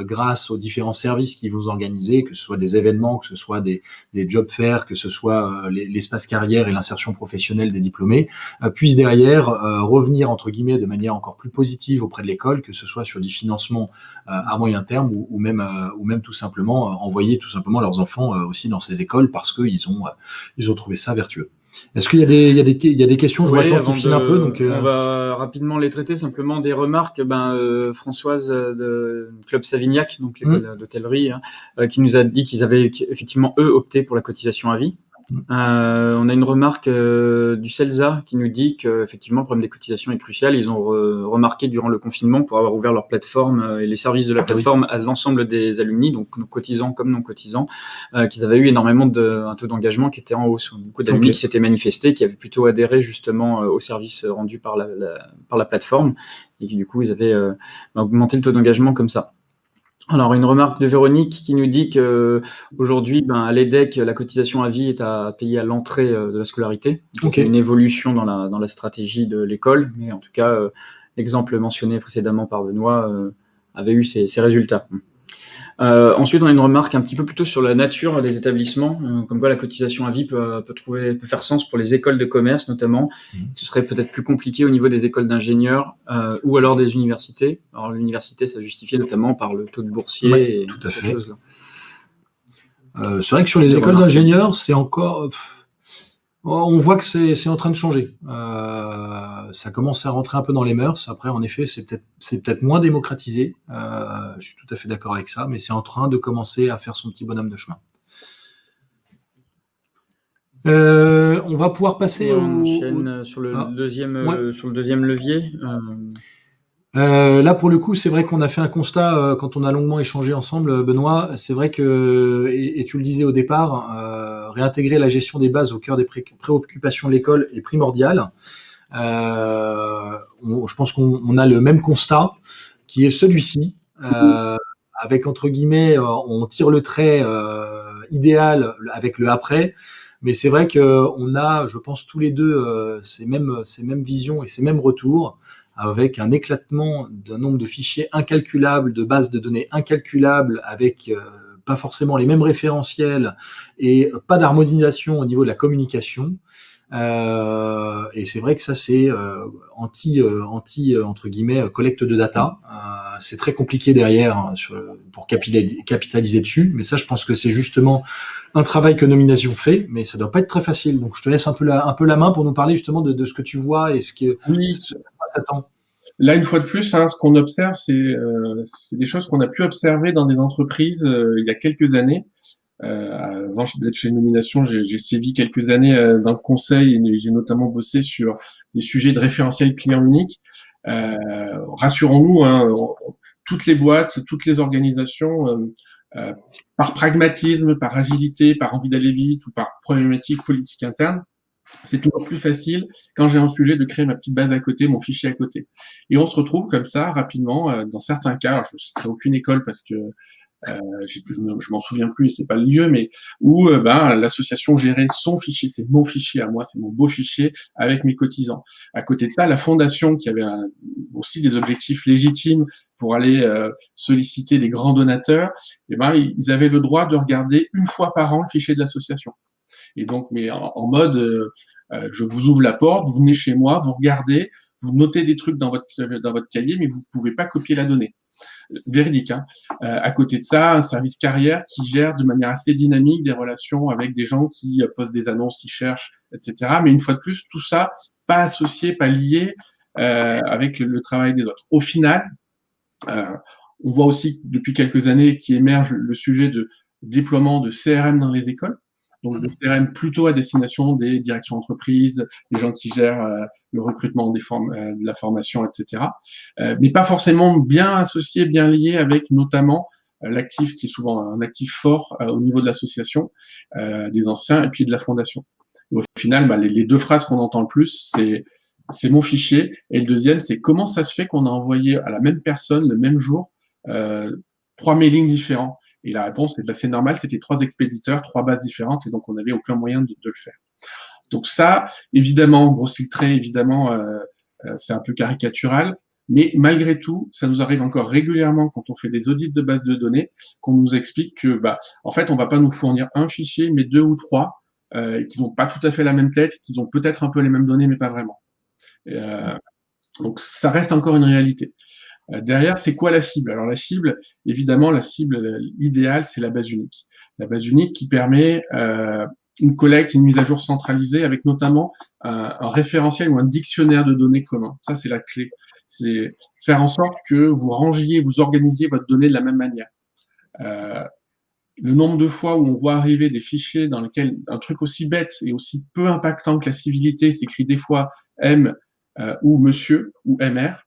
grâce aux différents services qu'ils vont organiser, que ce soit des événements, que ce soit des job fairs, que ce soit l'espace carrière et l'insertion professionnelle des diplômés, puissent derrière revenir entre guillemets de manière encore plus positive auprès de l'école, que ce soit sur du financement à moyen terme ou même tout simplement envoyer tout simplement leurs enfants aussi dans ces écoles parce qu'ils ont trouvé ça vertueux. Est-ce qu'il y a des questions? Je vois le temps qui file un peu. Donc, on va rapidement les traiter. Simplement des remarques. Françoise de Club Savignac, donc l'école d'hôtellerie, qui nous a dit qu'ils avaient effectivement, eux, opté pour la cotisation à vie. On a une remarque du CELSA qui nous dit qu'effectivement, le problème des cotisations est crucial. Ils ont remarqué durant le confinement, pour avoir ouvert leur plateforme et les services de la plateforme à l'ensemble des alumni, donc cotisants comme non cotisants, qu'ils avaient eu énormément un taux d'engagement qui était en hausse. Beaucoup d'alumni qui s'étaient manifestés, qui avaient plutôt adhéré justement aux services rendus par la plateforme et qui du coup, ils avaient augmenté le taux d'engagement comme ça. Alors, une remarque de Véronique qui nous dit qu'aujourd'hui, à l'EDEC, la cotisation à vie est à payer à l'entrée de la scolarité. Donc, une évolution dans la stratégie de l'école, mais en tout cas, l'exemple mentionné précédemment par Benoît avait eu ses résultats. Ensuite, on a une remarque un petit peu plutôt sur la nature des établissements, comme quoi la cotisation à vie peut faire sens pour les écoles de commerce notamment. Ce serait peut-être plus compliqué au niveau des écoles d'ingénieurs ou alors des universités. Alors l'université, ça justifie notamment par le taux de boursiers et tout à ces fait. choses-là. C'est vrai que sur les écoles d'ingénieurs, c'est encore... On voit que c'est en train de changer. Ça commence à rentrer un peu dans les mœurs. Après, en effet, c'est peut-être moins démocratisé. Je suis tout à fait d'accord avec ça, mais c'est en train de commencer à faire son petit bonhomme de chemin. On va pouvoir passer on enchaîne sur le deuxième levier. Là, pour le coup, c'est vrai qu'on a fait un constat quand on a longuement échangé ensemble, Benoît. C'est vrai que, et tu le disais au départ, réintégrer la gestion des bases au cœur des préoccupations de l'école est primordial. Je pense qu'on a le même constat, qui est celui-ci, avec entre guillemets, on tire le trait idéal avec le après. Mais c'est vrai qu'on a, je pense, tous les deux ces mêmes visions et ces mêmes retours, avec un éclatement d'un nombre de fichiers incalculables, de bases de données incalculables, avec pas forcément les mêmes référentiels et pas d'harmonisation au niveau de la communication. Et c'est vrai que ça, c'est anti entre guillemets collecte de data. C'est très compliqué derrière pour capitaliser dessus. Mais ça, je pense que c'est justement un travail que Nomination fait, mais ça doit pas être très facile. Donc, je te laisse un peu la main pour nous parler justement de ce que tu vois et ce à s'attend. Là, une fois de plus, ce qu'on observe, c'est des choses qu'on a pu observer dans des entreprises il y a quelques années. Avant d'être chez Nomination, j'ai sévi quelques années dans le conseil et j'ai notamment bossé sur des sujets de référentiel client unique. Rassurons-nous, toutes les boîtes, toutes les organisations, par pragmatisme, par agilité, par envie d'aller vite ou par problématique politique interne, c'est toujours plus facile quand j'ai un sujet de créer ma petite base à côté, mon fichier à côté. Et on se retrouve comme ça rapidement dans certains cas. Alors, je ne citerai aucune école parce que je m'en souviens plus et c'est pas le lieu, mais où l'association gérait son fichier, c'est mon fichier à moi, c'est mon beau fichier avec mes cotisants. À côté de ça, la fondation qui avait aussi des objectifs légitimes pour aller solliciter des grands donateurs, ils avaient le droit de regarder une fois par an le fichier de l'association. Et donc, mais en mode, je vous ouvre la porte, vous venez chez moi, vous regardez, vous notez des trucs dans votre cahier, mais vous pouvez pas copier la donnée. Véridique. À côté de ça, un service carrière qui gère de manière assez dynamique des relations avec des gens qui postent des annonces, qui cherchent, etc. Mais une fois de plus, tout ça pas associé, pas lié avec le travail des autres. Au final, on voit aussi depuis quelques années qui émerge le sujet de déploiement de CRM dans les écoles. Donc, de CRM plutôt à destination des directions d'entreprise, des gens qui gèrent le recrutement de la formation, etc. Mais pas forcément bien associé, bien lié avec notamment l'actif qui est souvent un actif fort au niveau de l'association, des anciens et puis de la fondation. Et au final, les deux phrases qu'on entend le plus, c'est mon fichier, et le deuxième, c'est comment ça se fait qu'on a envoyé à la même personne le même jour 3 mailings différents. Et la réponse, c'est normal, c'était 3 expéditeurs, 3 bases différentes, et donc on n'avait aucun moyen de le faire. Donc ça, évidemment, grossit le trait, évidemment, c'est un peu caricatural, mais malgré tout, ça nous arrive encore régulièrement quand on fait des audits de bases de données, qu'on nous explique que, en fait, on va pas nous fournir un fichier, mais 2 ou 3, qu'ils n'ont pas tout à fait la même tête, qu'ils ont peut-être un peu les mêmes données, mais pas vraiment. Donc ça reste encore une réalité. Derrière, c'est quoi la cible? Alors la cible, évidemment, la cible idéale, c'est la base unique. La base unique qui permet une collecte, une mise à jour centralisée avec notamment un référentiel ou un dictionnaire de données commun. Ça, c'est la clé. C'est faire en sorte que vous rangiez, vous organisiez votre donnée de la même manière. Le nombre de fois où on voit arriver des fichiers dans lesquels un truc aussi bête et aussi peu impactant que la civilité s'écrit des fois M ou Monsieur ou MR,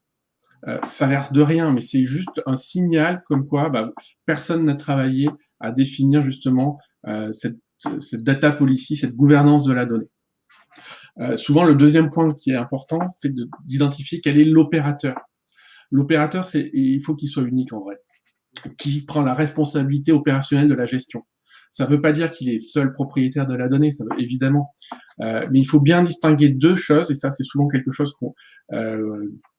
ça a l'air de rien, mais c'est juste un signal comme quoi personne n'a travaillé à définir justement cette data policy, cette gouvernance de la donnée. Souvent, le deuxième point qui est important, c'est d'identifier quel est l'opérateur. L'opérateur, il faut qu'il soit unique en vrai, qui prend la responsabilité opérationnelle de la gestion. Ça ne veut pas dire qu'il est seul propriétaire de la donnée, ça veut, évidemment. Mais il faut bien distinguer deux choses, et ça, c'est souvent quelque chose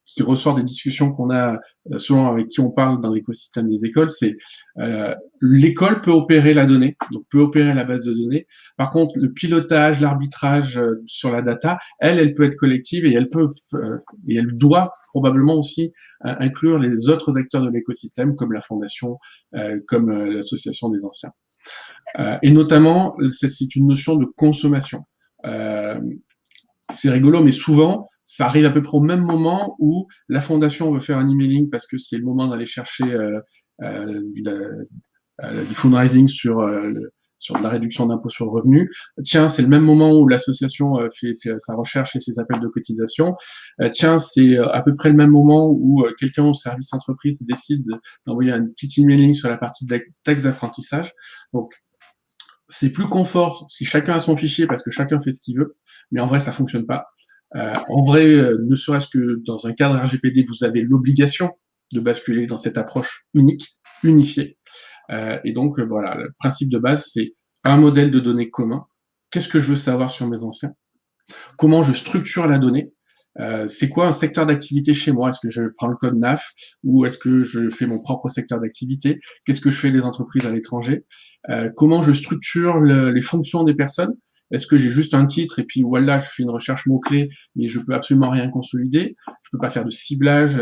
qui ressort des discussions qu'on a selon avec qui on parle dans l'écosystème des écoles, c'est l'école peut opérer la donnée, donc peut opérer la base de données. Par contre, le pilotage, l'arbitrage sur la data, elle peut être collective et elle doit probablement aussi inclure les autres acteurs de l'écosystème, comme la fondation, comme l'association des anciens. Et notamment, c'est une notion de consommation. C'est rigolo, mais souvent, ça arrive à peu près au même moment où la fondation veut faire un emailing parce que c'est le moment d'aller chercher du fundraising sur la réduction d'impôt sur le revenu. Tiens, c'est le même moment où l'association fait sa recherche et ses appels de cotisation. Tiens, c'est à peu près le même moment où quelqu'un au service entreprise décide d'envoyer un petit emailing sur la partie de la taxe d'apprentissage. Donc, c'est plus confort si chacun a son fichier parce que chacun fait ce qu'il veut, mais en vrai, ça fonctionne pas. En vrai, ne serait-ce que dans un cadre RGPD, vous avez l'obligation de basculer dans cette approche unique, unifiée. Et donc, voilà, le principe de base, c'est un modèle de données commun. Qu'est-ce que je veux savoir sur mes anciens? Comment je structure la donnée? C'est quoi un secteur d'activité chez moi? Est-ce que je prends le code NAF ou est-ce que je fais mon propre secteur d'activité? Qu'est-ce que je fais des entreprises à l'étranger? Comment je structure les fonctions des personnes? Est-ce que j'ai juste un titre et puis voilà, je fais une recherche mots-clés, mais je peux absolument rien consolider? Je peux pas faire de ciblage?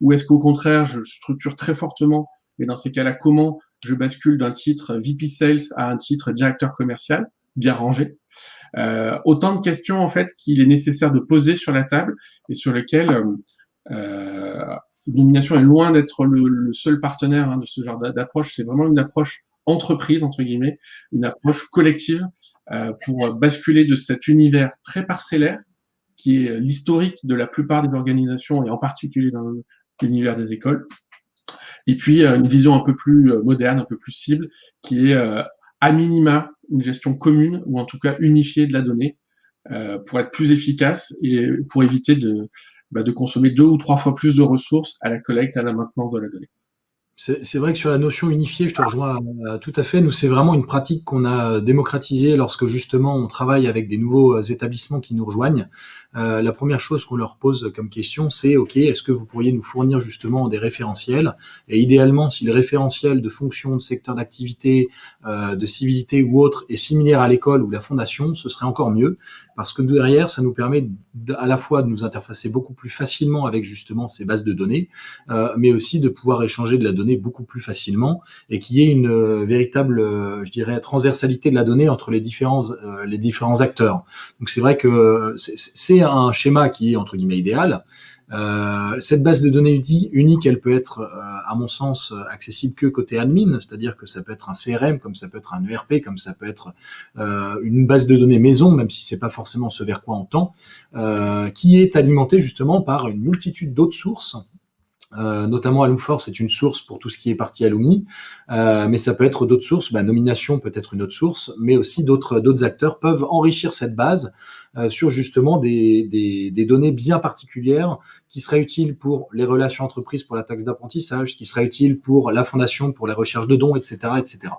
Ou est-ce qu'au contraire, je structure très fortement? Mais dans ces cas-là, comment je bascule d'un titre VP Sales à un titre directeur commercial, bien rangé? Autant de questions en fait qu'il est nécessaire de poser sur la table et sur lesquelles Nomination est loin d'être le seul partenaire de ce genre d'approche. C'est vraiment une approche entreprise entre guillemets, une approche collective pour basculer de cet univers très parcellaire qui est l'historique de la plupart des organisations et en particulier dans l'univers des écoles. Et puis une vision un peu plus moderne, un peu plus cible, qui est à minima une gestion commune ou en tout cas unifiée de la donnée pour être plus efficace et pour éviter de consommer 2 ou 3 fois plus de ressources à la collecte, à la maintenance de la donnée. C'est vrai que sur la notion unifiée, je te rejoins tout à fait. Nous, c'est vraiment une pratique qu'on a démocratisée lorsque justement on travaille avec des nouveaux établissements qui nous rejoignent. La première chose qu'on leur pose comme question, c'est OK, est-ce que vous pourriez nous fournir justement des référentiels? Et idéalement, si le référentiel de fonction, de secteur d'activité, de civilité ou autre est similaire à l'école ou la fondation, ce serait encore mieux, parce que derrière, ça nous permet à la fois de nous interfacer beaucoup plus facilement avec justement ces bases de données, mais aussi de pouvoir échanger de la donnée beaucoup plus facilement et qu'il y ait une véritable, je dirais, transversalité de la donnée entre les différents acteurs. Donc c'est vrai que c'est un schéma qui est entre guillemets idéal. Cette base de données unique, elle peut être, à mon sens, accessible que côté admin, c'est-à-dire que ça peut être un CRM, comme ça peut être un ERP, comme ça peut être une base de données maison, même si c'est pas forcément ce vers quoi on tend, qui est alimentée justement par une multitude d'autres sources Notamment Alumforce est une source pour tout ce qui est partie alumni, mais ça peut être d'autres sources. Nomination peut être une autre source, mais aussi d'autres acteurs peuvent enrichir cette base sur justement des données bien particulières qui seraient utiles pour les relations entreprises, pour la taxe d'apprentissage, qui seraient utiles pour la fondation, pour les recherches de dons, etc., etc.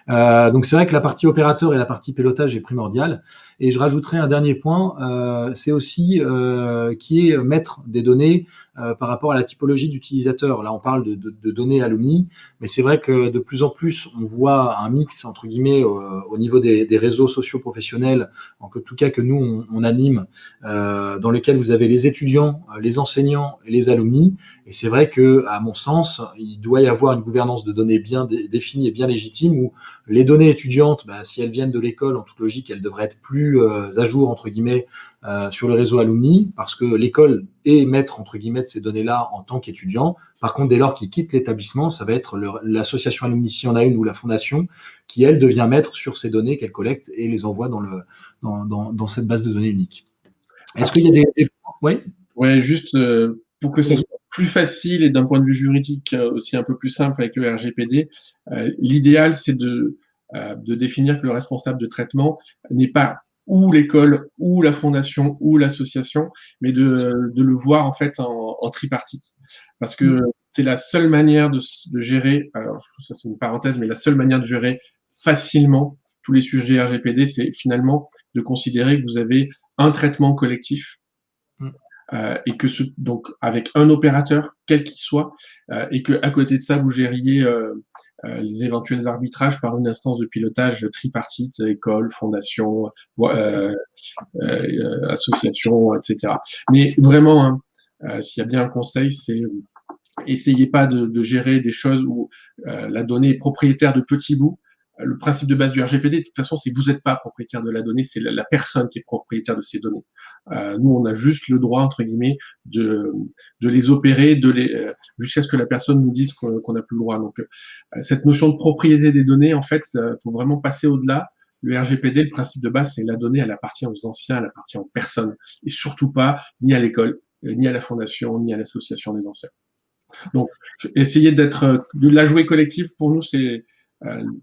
Donc c'est vrai que la partie opérateur et la partie pilotage est primordiale. Et je rajouterai un dernier point, c'est aussi qui est maître des données par rapport à la typologie d'utilisateurs. Là, on parle de données alumni, mais c'est vrai que de plus en plus, on voit un mix entre guillemets au niveau des réseaux sociaux professionnels, en tout cas que nous on anime, dans lequel vous avez les étudiants, les enseignants et les alumni. Et c'est vrai que, à mon sens, il doit y avoir une gouvernance de données bien définie et bien légitime où les données étudiantes, si elles viennent de l'école, en toute logique, elles devraient être plus à jour, entre guillemets, sur le réseau alumni, parce que l'école est maître, entre guillemets, de ces données-là en tant qu'étudiant. Par contre, dès lors qu'ils quittent l'établissement, ça va être l'association alumni, s'il y en a une, ou la fondation, qui, elle, devient maître sur ces données qu'elle collecte et les envoie dans cette base de données unique. Est-ce qu'il y a des... Oui ? Ouais, juste pour que ça soit plus facile et d'un point de vue juridique aussi un peu plus simple avec le RGPD, l'idéal, c'est de définir que le responsable de traitement n'est pas ou l'école, ou la fondation, ou l'association, mais de le voir en fait en tripartite. Parce que c'est la seule manière de gérer, alors ça c'est une parenthèse, mais la seule manière de gérer facilement tous les sujets RGPD, c'est finalement de considérer que vous avez un traitement collectif, et que donc avec un opérateur, quel qu'il soit, et que à côté de ça, vous gériez les éventuels arbitrages par une instance de pilotage tripartite, école, fondation, association, etc. Mais vraiment, s'il y a bien un conseil, c'est essayez pas de gérer des choses où la donnée est propriétaire de petits bouts. Le principe de base du RGPD, de toute façon, c'est que vous n'êtes pas propriétaire de la donnée, c'est la personne qui est propriétaire de ces données. Nous, on a juste le droit, entre guillemets, de les opérer, jusqu'à ce que la personne nous dise qu'on n'a plus le droit. Donc, cette notion de propriété des données, en fait, faut vraiment passer au-delà. Le RGPD, le principe de base, c'est la donnée, elle appartient aux anciens, elle appartient aux personnes, et surtout pas ni à l'école, ni à la fondation, ni à l'association des anciens. Donc, essayer de la jouer collective, pour nous, c'est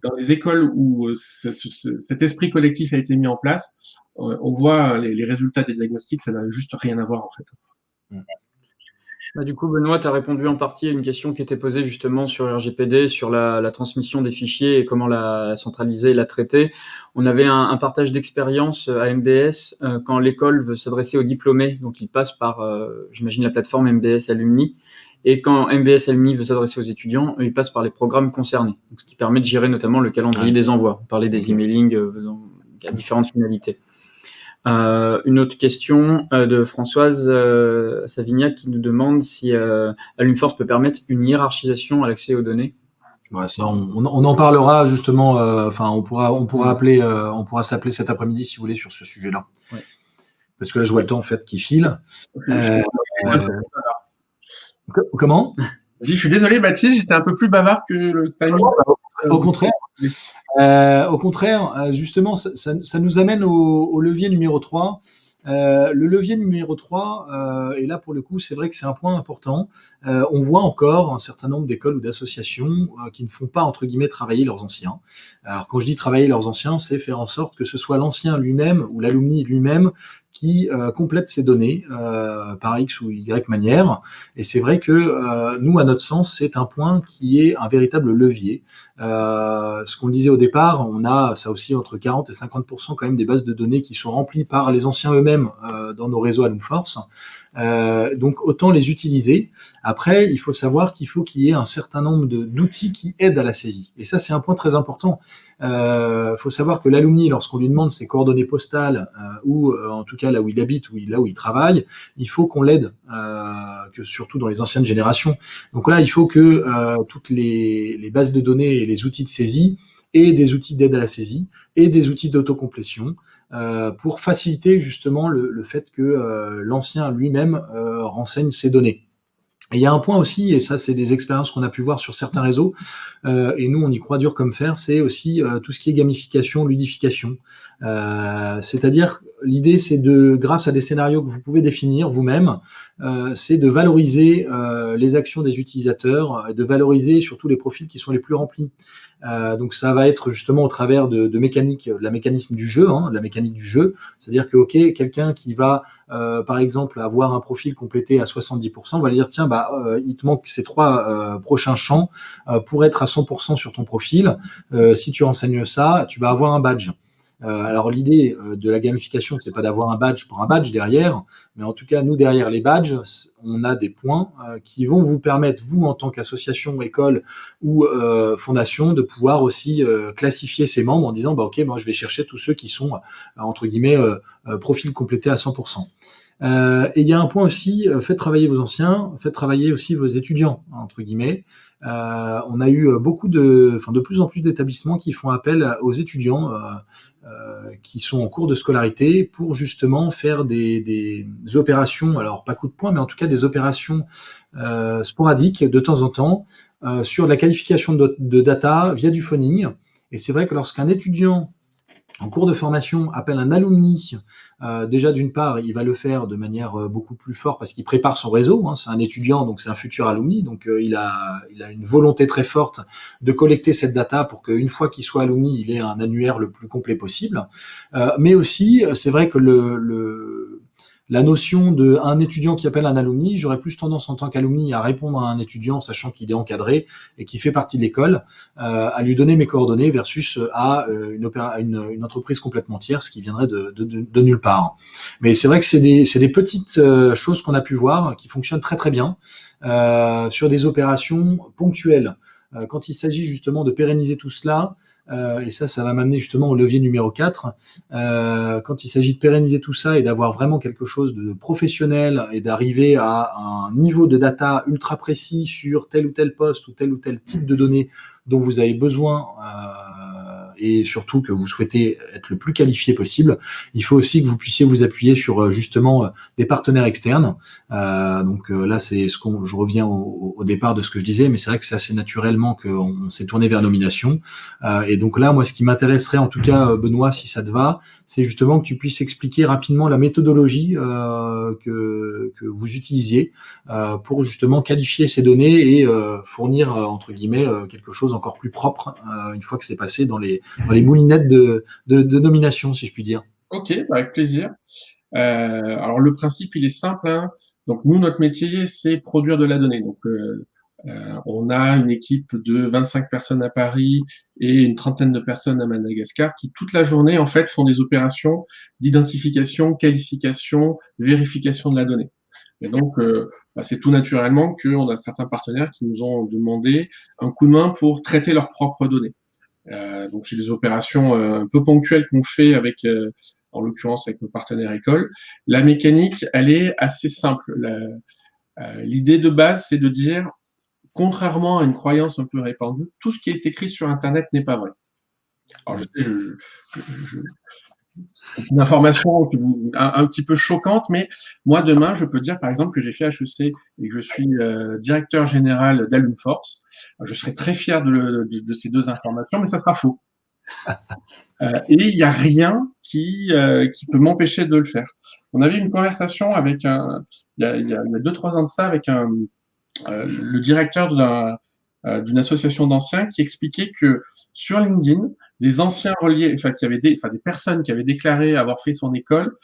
dans les écoles où cet esprit collectif a été mis en place, on voit les résultats des diagnostics, ça n'a juste rien à voir en fait. Du coup, Benoît, tu as répondu en partie à une question qui était posée justement sur RGPD, sur la transmission des fichiers et comment la centraliser et la traiter. On avait un partage d'expérience à MBS quand l'école veut s'adresser aux diplômés, donc il passe par, j'imagine, la plateforme MBS Alumni. Et quand MBS Alumni veut s'adresser aux étudiants, il passe par les programmes concernés, donc ce qui permet de gérer notamment le calendrier des envois. On parlait des emailing à différentes finalités. Une autre question de Françoise Savignac qui nous demande si Alumforce peut permettre une hiérarchisation à l'accès aux données. Ouais, ça, on en parlera justement. On pourra s'appeler cet après-midi si vous voulez sur ce sujet-là. Ouais. Parce que là, je vois le temps en fait qui file. Comment ? Je suis désolé, Baptiste, j'étais un peu plus bavard que le timing. Au contraire, justement, ça nous amène au levier numéro 3. Le levier numéro 3, et là pour le coup, c'est vrai que c'est un point important. On voit encore un certain nombre d'écoles ou d'associations qui ne font pas, entre guillemets, travailler leurs anciens. Alors quand je dis travailler leurs anciens, c'est faire en sorte que ce soit l'ancien lui-même ou l'alumni lui-même qui complète ces données par X ou Y manière. Et c'est vrai que nous, à notre sens, c'est un point qui est un véritable levier. Ce qu'on disait au départ, on a ça aussi entre 40 et 50% quand même des bases de données qui sont remplies par les anciens eux-mêmes dans nos réseaux Alumforce. Donc autant les utiliser. Après, il faut savoir qu'il faut qu'il y ait un certain nombre d'outils qui aident à la saisie. Et ça, c'est un point très important. Faut savoir que l'alumni, lorsqu'on lui demande ses coordonnées postales ou en tout cas là où il habite ou là où il travaille, il faut qu'on l'aide, que surtout dans les anciennes générations. Donc là, il faut que toutes les bases de données et les outils de saisie et des outils d'aide à la saisie et des outils d'autocomplétion pour faciliter justement le fait que l'ancien lui-même renseigne ses données. Et il y a un point aussi, et ça c'est des expériences qu'on a pu voir sur certains réseaux, et nous on y croit dur comme fer, c'est aussi tout ce qui est gamification, ludification. C'est-à-dire l'idée, c'est grâce à des scénarios que vous pouvez définir vous-même, c'est de valoriser les actions des utilisateurs, et de valoriser surtout les profils qui sont les plus remplis. Donc ça va être justement au travers de mécanique, la mécanisme du jeu, la mécanique du jeu, c'est-à-dire que quelqu'un qui va par exemple avoir un profil complété à 70%, on va lui dire tiens il te manque ces 3 prochains champs pour être à 100% sur ton profil. Si tu renseignes ça, tu vas avoir un badge. Alors l'idée de la gamification, c'est pas d'avoir un badge pour un badge derrière, mais en tout cas nous derrière les badges, on a des points qui vont vous permettre, vous en tant qu'association, école ou fondation, de pouvoir aussi classifier ses membres en disant ok, moi je vais chercher tous ceux qui sont entre guillemets profil complété à 100%. Et il y a un point aussi, faites travailler vos anciens, faites travailler aussi vos étudiants, entre guillemets. On a eu de plus en plus d'établissements qui font appel aux étudiants qui sont en cours de scolarité pour justement faire des opérations, alors pas coup de poing, mais en tout cas des opérations sporadiques de temps en temps sur la qualification de data via du phoning. Et c'est vrai que lorsqu'un étudiant en cours de formation appelle un alumni, déjà d'une part, il va le faire de manière beaucoup plus forte parce qu'il prépare son réseau. C'est un étudiant, donc c'est un futur alumni, donc il a une volonté très forte de collecter cette data pour qu'une fois qu'il soit alumni, il ait un annuaire le plus complet possible. Mais aussi, c'est vrai que la notion d'un étudiant qui appelle un alumni, j'aurais plus tendance en tant qu'alumni à répondre à un étudiant sachant qu'il est encadré et qui fait partie de l'école, à lui donner mes coordonnées versus à une entreprise complètement tierce qui viendrait de nulle part. Mais c'est vrai que c'est des petites choses qu'on a pu voir qui fonctionnent très très bien sur des opérations ponctuelles. Quand il s'agit justement de pérenniser tout cela, et ça va m'amener justement au levier numéro 4. Quand il s'agit de pérenniser tout ça et d'avoir vraiment quelque chose de professionnel et d'arriver à un niveau de data ultra précis sur tel ou tel poste ou tel type de données dont vous avez besoin et surtout que vous souhaitez être le plus qualifié possible, il faut aussi que vous puissiez vous appuyer sur justement des partenaires externes. Donc là, c'est je reviens au départ de ce que je disais, mais c'est vrai que c'est assez naturellement qu'on s'est tourné vers nomination. Et donc là, moi, ce qui m'intéresserait, en tout cas, Benoît, si ça te va, c'est justement que tu puisses expliquer rapidement la méthodologie que vous utilisiez pour justement qualifier ces données et fournir, entre guillemets, quelque chose encore plus propre une fois que c'est passé dans les moulinettes de nomination, si je puis dire. Ok, avec plaisir. Alors le principe, il est simple. Donc nous, notre métier, c'est produire de la donnée. Donc on a une équipe de 25 personnes à Paris et une trentaine de personnes à Madagascar qui toute la journée en fait font des opérations d'identification, qualification, vérification de la donnée. Et donc c'est tout naturellement qu'on a certains partenaires qui nous ont demandé un coup de main pour traiter leurs propres données. Donc c'est des opérations un peu ponctuelles qu'on fait avec en l'occurrence avec nos partenaires écoles. La mécanique, elle est assez simple. L'idée de base, c'est de dire, contrairement à une croyance un peu répandue, tout ce qui est écrit sur Internet n'est pas vrai. Alors je sais, c'est une information un petit peu choquante, mais moi demain, je peux dire par exemple que j'ai fait HEC et que je suis directeur général d'Alumforce. Je serai très fier de ces deux informations, mais ça sera faux. Et il n'y a rien qui peut m'empêcher de le faire. On avait une conversation avec il y a 2-3 ans de ça avec le directeur d'une association d'anciens qui expliquait que sur LinkedIn, des anciens reliés, des personnes qui avaient déclaré avoir fait son école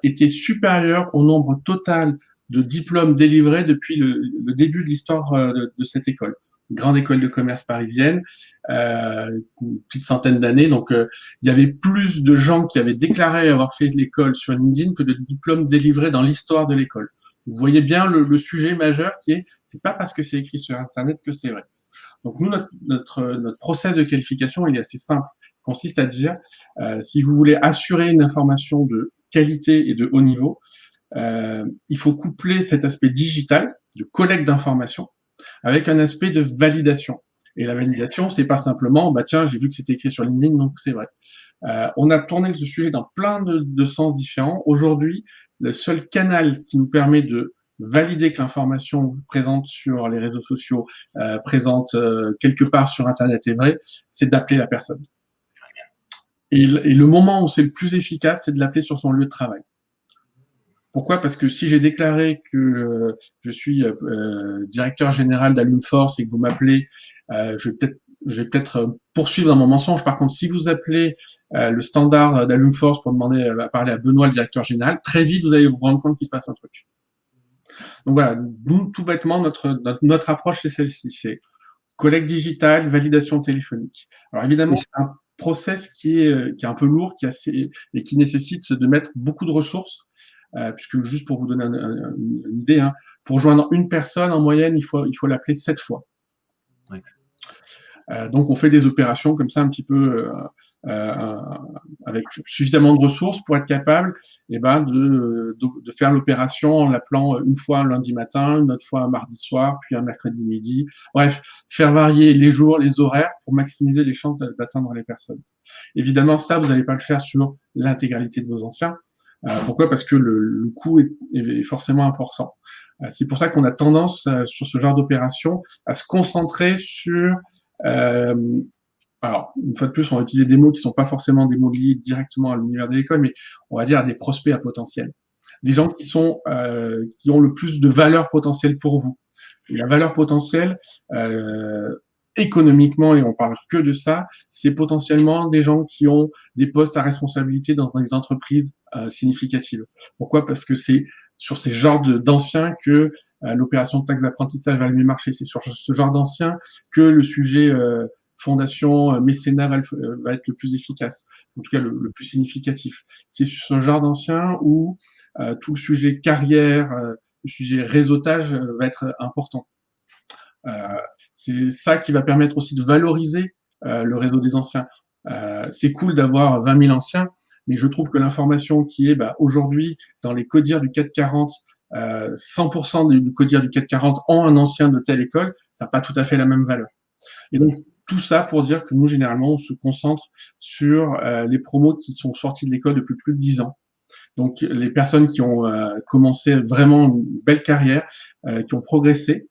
étaient supérieures au nombre total de diplômes délivrés depuis le début de l'histoire de cette école. Une grande école de commerce parisienne, une petite centaine d'années. Donc, il y avait plus de gens qui avaient déclaré avoir fait l'école sur LinkedIn que de diplômes délivrés dans l'histoire de l'école. Vous voyez bien le sujet majeur qui est, c'est pas parce que c'est écrit sur Internet que c'est vrai. Donc nous, notre process de qualification, il est assez simple. Il consiste à dire, si vous voulez assurer une information de qualité et de haut niveau, il faut coupler cet aspect digital de collecte d'informations avec un aspect de validation. Et la validation, c'est pas simplement, bah tiens, j'ai vu que c'était écrit sur LinkedIn, donc c'est vrai. On a tourné ce sujet dans plein de sens différents. Aujourd'hui, le seul canal qui nous permet de valider que l'information présente sur les réseaux sociaux, présente quelque part sur Internet est vraie, c'est d'appeler la personne. Et le moment où c'est le plus efficace, c'est de l'appeler sur son lieu de travail. Pourquoi? Parce que si j'ai déclaré que je suis directeur général d'Alumforce et que vous m'appelez, je vais peut-être poursuivre dans mon mensonge. Par contre, si vous appelez le standard d'Alumforce pour demander à parler à Benoît, le directeur général, très vite, vous allez vous rendre compte qu'il se passe un truc. Donc voilà, nous, tout bêtement, notre approche, c'est celle-ci. C'est collecte digitale, validation téléphonique. Alors évidemment, c'est un process qui est un peu lourd, et qui nécessite de mettre beaucoup de ressources, puisque juste pour vous donner une idée, hein, pour joindre une personne, en moyenne, il faut l'appeler 7 fois. Ouais. Donc on fait des opérations comme ça un petit peu avec suffisamment de ressources pour être capable de faire l'opération en l'appelant une fois un lundi matin, une autre fois un mardi soir, puis un mercredi midi. Bref, faire varier les jours, les horaires pour maximiser les chances d'atteindre les personnes. Évidemment, ça, vous n'allez pas le faire sur l'intégralité de vos anciens. Pourquoi? Parce que le coût est forcément important. C'est pour ça qu'on a tendance sur ce genre d'opération à se concentrer sur alors, une fois de plus, on va utiliser des mots qui sont pas forcément des mots liés directement à l'univers de l'école, mais on va dire des prospects à potentiel. Des gens qui ont le plus de valeur potentielle pour vous. Et la valeur potentielle, économiquement, et on parle que de ça, c'est potentiellement des gens qui ont des postes à responsabilité dans des entreprises significatives. Pourquoi? Parce que c'est sur ces genres d'anciens que l'opération de taxe d'apprentissage va le mieux marcher. C'est sur ce genre d'anciens que le sujet fondation, mécénat va être le plus efficace, en tout cas le plus significatif. C'est sur ce genre d'anciens où tout le sujet carrière, le sujet réseautage va être important. C'est ça qui va permettre aussi de valoriser le réseau des anciens. C'est cool d'avoir 20 000 anciens, mais je trouve que l'information qui est aujourd'hui dans les codières du 440, 100% du codière du 440 ont un ancien de telle école, ça n'a pas tout à fait la même valeur. Et donc, tout ça pour dire que nous, généralement, on se concentre sur les promos qui sont sortis de l'école depuis plus de 10 ans. Donc, les personnes qui ont commencé vraiment une belle carrière, qui ont progressé,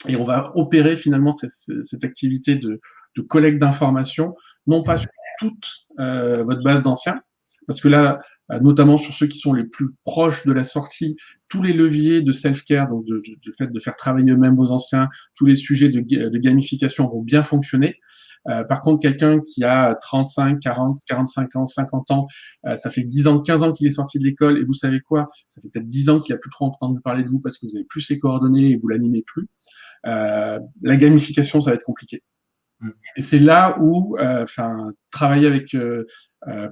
et on va opérer finalement cette activité de collecte d'informations, non pas sur toute votre base d'anciens, parce que là, notamment sur ceux qui sont les plus proches de la sortie, tous les leviers de self-care, donc de fait de faire travailler eux-mêmes vos anciens, tous les sujets de gamification vont bien fonctionner. Par contre, quelqu'un qui a 35, 40, 45 ans, 50 ans, ça fait 10 ans, 15 ans qu'il est sorti de l'école, et vous savez quoi? Ça fait peut-être 10 ans qu'il a plus trop entendu parler de vous parce que vous avez plus ses coordonnées et vous l'animez plus. La gamification, ça va être compliqué. Et c'est là où, travailler avec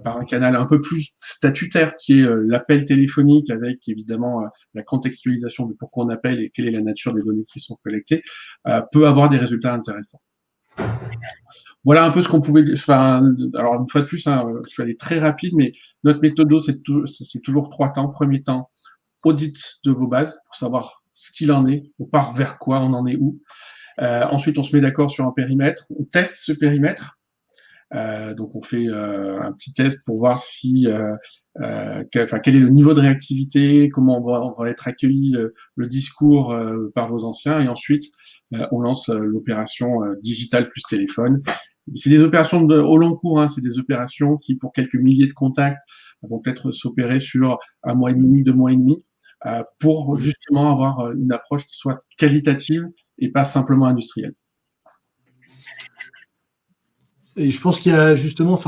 par un canal un peu plus statutaire, qui est l'appel téléphonique, avec évidemment la contextualisation de pourquoi on appelle et quelle est la nature des données qui sont collectées, peut avoir des résultats intéressants. Voilà un peu ce qu'on pouvait. Alors une fois de plus, je suis allé très rapide, mais notre méthode, c'est toujours 3 temps. Premier temps, audit de vos bases pour savoir ce qu'il en est, on part vers quoi, on en est où. Ensuite, on se met d'accord sur un périmètre, on teste ce périmètre. Donc, on fait un petit test pour voir quel est le niveau de réactivité, comment on va être accueilli, le discours par vos anciens, et ensuite, on lance l'opération digitale plus téléphone. C'est des opérations au long cours, c'est des opérations qui, pour quelques milliers de contacts, vont peut-être s'opérer sur 1 mois et demi, 2 mois et demi, pour justement avoir une approche qui soit qualitative et pas simplement industrielle. Et je pense qu'il y a justement,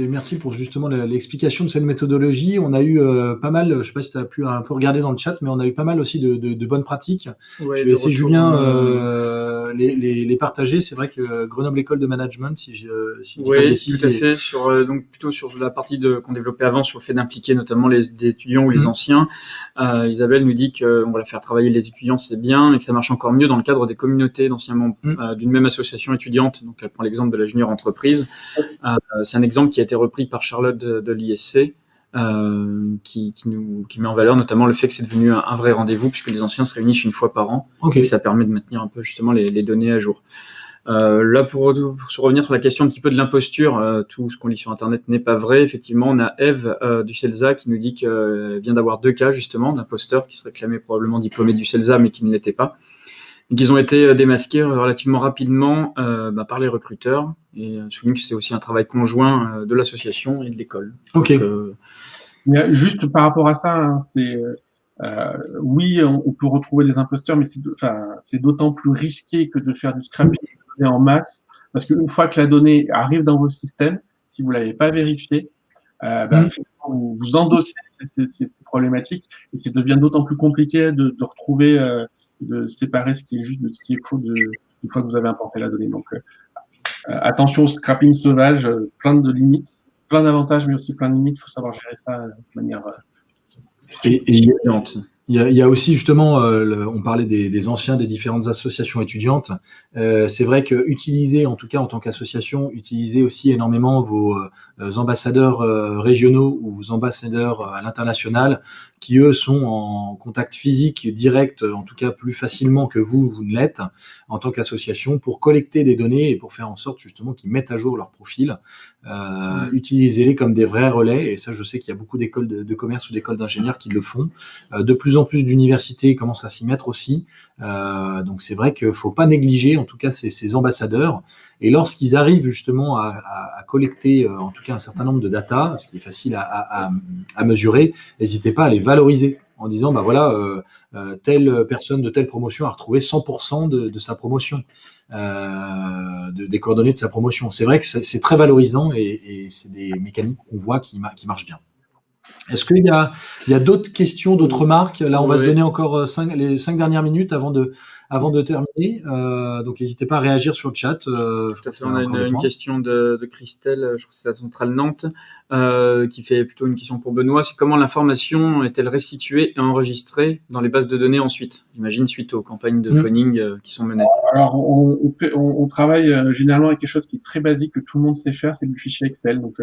merci pour justement l'explication de cette méthodologie. On a eu pas mal, je ne sais pas si tu as pu un peu regarder dans le chat, mais on a eu pas mal aussi de bonnes pratiques. Ouais, je vais essayer, Julien, les partager. C'est vrai que Grenoble École de Management, si je dis pas de bêtises. Tout à fait. Donc plutôt sur la partie qu'on développait avant, sur le fait d'impliquer notamment des étudiants ou les anciens. Isabelle nous dit qu'on va faire travailler les étudiants, c'est bien, et que ça marche encore mieux dans le cadre des communautés d'anciens membres d'une même association étudiante. Donc elle prend l'exemple de la junior entreprise. C'est un exemple qui a été repris par Charlotte de l'ISC, qui met en valeur notamment le fait que c'est devenu un vrai rendez-vous, puisque les anciens se réunissent une fois par an, et ça permet de maintenir un peu justement les données à jour. Là, pour se revenir sur la question un petit peu de l'imposture, tout ce qu'on lit sur Internet n'est pas vrai. Effectivement, on a Eve du CELSA qui nous dit qu'elle vient d'avoir 2 cas justement d'imposteurs qui se réclamaient probablement diplômés du CELSA mais qui ne l'étaient pas. et qu'ils ont été démasqués relativement rapidement par les recruteurs. Et je souligne que c'est aussi un travail conjoint de l'association et de l'école. Ok. Donc, Mais juste par rapport à ça, hein, oui, on peut retrouver des imposteurs, mais c'est d'autant plus risqué que de faire du scrapping de données en masse, parce qu'une fois que la donnée arrive dans vos systèmes, si vous l'avez pas vérifiée, vous endossez ces problématiques, et ça devient d'autant plus compliqué de retrouver, de séparer ce qui est juste de ce qui est faux une fois que vous avez importé la donnée. Donc, attention au scrapping sauvage, plein de limites, plein d'avantages, mais aussi plein de limites. Il faut savoir gérer ça de manière Et il y a aussi justement, on parlait des anciens des différentes associations étudiantes. C'est vrai que utiliser, en tout cas en tant qu'association, utiliser aussi énormément vos ambassadeurs régionaux ou vos ambassadeurs à l'international, qui eux sont en contact physique direct, en tout cas plus facilement que vous ne l'êtes en tant qu'association, pour collecter des données et pour faire en sorte justement qu'ils mettent à jour leur profil. Utilisez-les comme des vrais relais, et ça je sais qu'il y a beaucoup d'écoles de commerce ou d'écoles d'ingénieurs qui le font. De plus en plus d'universités commencent à s'y mettre aussi. Donc c'est vrai qu'il faut pas négliger en tout cas ces ambassadeurs. Et lorsqu'ils arrivent justement à collecter en tout cas un certain nombre de data, ce qui est facile à mesurer, n'hésitez pas à les valoriser en disant bah voilà, telle personne de telle promotion a retrouvé 100% de sa promotion, des coordonnées de sa promotion. C'est vrai que c'est très valorisant, et c'est des mécaniques qu'on voit qui marchent bien. Est-ce qu'il y a d'autres questions, d'autres remarques? Là, on va se donner encore les 5 dernières minutes avant de terminer. Donc, n'hésitez pas à réagir sur le chat. Tout à fait. On a une question de Christelle, je crois que c'est la centrale Nantes, qui fait plutôt une question pour Benoît. C'est comment l'information est-elle restituée et enregistrée dans les bases de données ensuite? J'imagine suite aux campagnes de phoning qui sont menées. Alors, on travaille généralement avec quelque chose qui est très basique, que tout le monde sait faire, c'est du fichier Excel. Donc,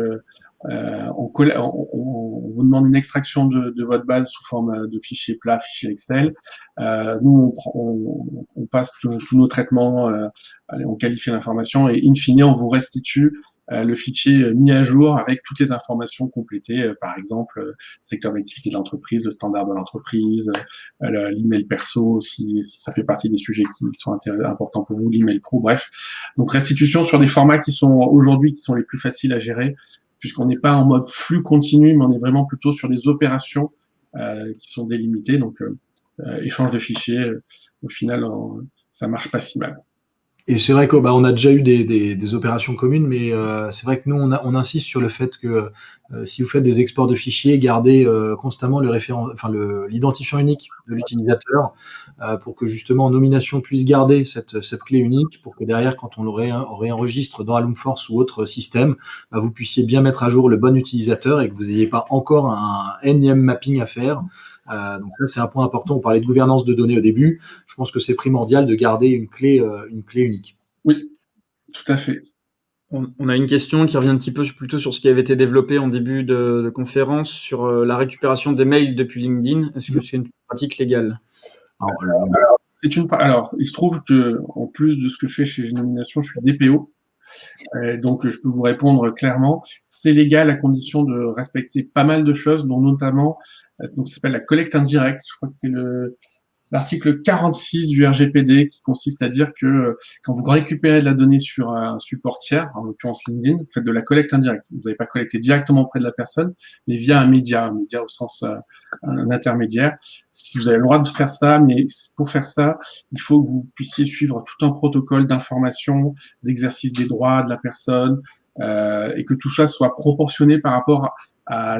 on vous demande une extraction de votre base sous forme de fichier plat, fichier Excel. Nous, on passe tous nos traitements, on qualifie l'information, et in fine, on vous restitue le fichier mis à jour avec toutes les informations complétées, par exemple, secteur d'activité de l'entreprise, le standard de l'entreprise, l'email perso, si ça fait partie des sujets qui sont importants pour vous, l'email pro, bref. Donc, restitution sur des formats qui sont aujourd'hui les plus faciles à gérer, puisqu'on n'est pas en mode flux continu, mais on est vraiment plutôt sur des opérations qui sont délimitées. Donc, échange de fichiers, au final, ça marche pas si mal. Et c'est vrai qu'on a déjà eu des opérations communes, mais c'est vrai que nous, on insiste sur le fait que si vous faites des exports de fichiers, gardez constamment l'identifiant unique de l'utilisateur, pour que justement Nomination puisse garder cette clé unique, pour que derrière, quand on le réenregistre dans Alumforce ou autre système, vous puissiez bien mettre à jour le bon utilisateur et que vous n'ayez pas encore un énième mapping à faire. Donc ça, c'est un point important. On parlait de gouvernance de données au début. Je pense que c'est primordial de garder une clé unique. Oui, tout à fait. On a une question qui revient un petit peu plutôt sur ce qui avait été développé en début de conférence sur la récupération des mails depuis LinkedIn. Est-ce que c'est une pratique légale? Alors, il se trouve que, en plus de ce que je fais chez Nomination, je suis DPO. Donc, je peux vous répondre clairement. C'est légal à condition de respecter pas mal de choses, dont notamment, donc, ça s'appelle la collecte indirecte. Je crois que c'est l'article 46 du RGPD, qui consiste à dire que quand vous récupérez de la donnée sur un support tiers, en l'occurrence LinkedIn, vous faites de la collecte indirecte. Vous n'avez pas collecté directement auprès de la personne, mais via un média au sens un intermédiaire. Si vous avez le droit de faire ça, mais pour faire ça, il faut que vous puissiez suivre tout un protocole d'information, d'exercice des droits de la personne, et que tout ça soit proportionné par rapport à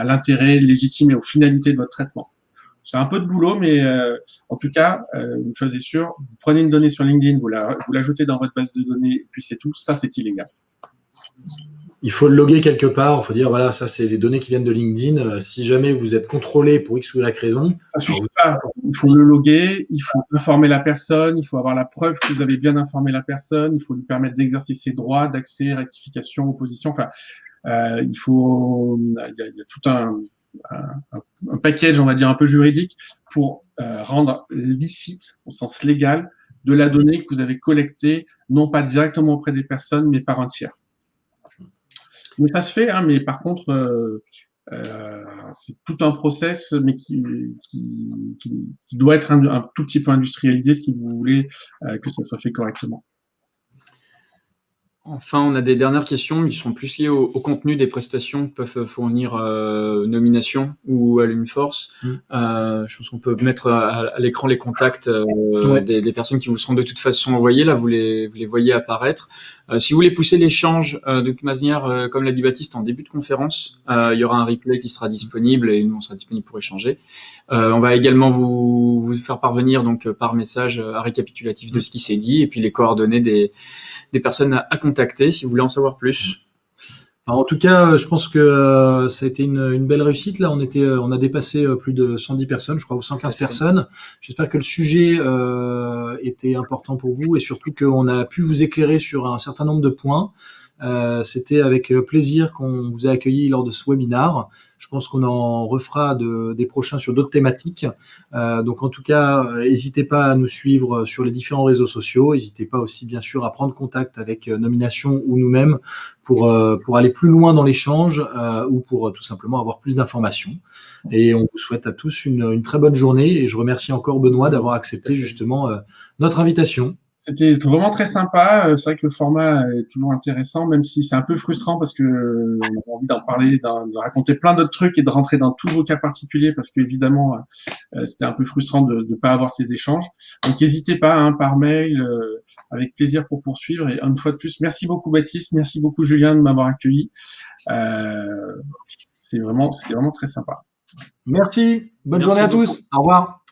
l'intérêt légitime et aux finalités de votre traitement. C'est un peu de boulot, mais en tout cas, une chose est sûre, vous prenez une donnée sur LinkedIn, vous l'ajoutez dans votre base de données, et puis c'est tout, ça c'est illégal. Il faut le loguer quelque part, il faut dire, voilà, ça c'est les données qui viennent de LinkedIn. Si jamais vous êtes contrôlé pour X ou Y raison... Ça suffit pas, il faut le loguer, il faut informer la personne, il faut avoir la preuve que vous avez bien informé la personne, il faut lui permettre d'exercer ses droits d'accès, rectification, opposition, enfin, il y a tout un package, on va dire, un peu juridique pour rendre licite, au sens légal, de la donnée que vous avez collectée, non pas directement auprès des personnes, mais par un tiers. Mais ça se fait, hein, mais par contre, C'est tout un process, mais qui doit être un tout petit peu industrialisé si vous voulez que ça soit fait correctement. Enfin, on a des dernières questions qui sont plus liées au contenu des prestations que peuvent fournir Nomination ou Alumforce. Je pense qu'on peut mettre à l'écran les contacts des personnes qui vous seront de toute façon envoyées. Là, vous les voyez apparaître. Si vous voulez pousser l'échange, de toute manière, comme l'a dit Baptiste, en début de conférence, il y aura un replay qui sera disponible et nous, on sera disponible pour échanger. On va également vous faire parvenir donc par message un récapitulatif de ce qui s'est dit et puis les coordonnées des personnes à contacter si vous voulez en savoir plus. Alors, en tout cas, je pense que ça a été une belle réussite. Là, on a dépassé plus de 110 personnes, je crois, ou 115 personnes. J'espère que le sujet était important pour vous et surtout qu'on a pu vous éclairer sur un certain nombre de points. C'était avec plaisir qu'on vous a accueilli lors de ce webinaire. Je pense qu'on en refera des prochains sur d'autres thématiques. Donc en tout cas, n'hésitez pas à nous suivre sur les différents réseaux sociaux. N'hésitez pas aussi bien sûr à prendre contact avec Nomination ou nous-mêmes pour aller plus loin dans l'échange ou pour tout simplement avoir plus d'informations. Et on vous souhaite à tous une très bonne journée. Et je remercie encore Benoît d'avoir accepté justement notre invitation. C'était vraiment très sympa. C'est vrai que le format est toujours intéressant, même si c'est un peu frustrant parce que on a envie d'en parler, de raconter plein d'autres trucs et de rentrer dans tous vos cas particuliers parce qu'évidemment, c'était un peu frustrant de ne pas avoir ces échanges. Donc, n'hésitez pas, hein, par mail, avec plaisir pour poursuivre. Et une fois de plus, merci beaucoup Baptiste, merci beaucoup Julien de m'avoir accueilli. C'était vraiment très sympa. Merci. Bonne journée à tous. Au revoir.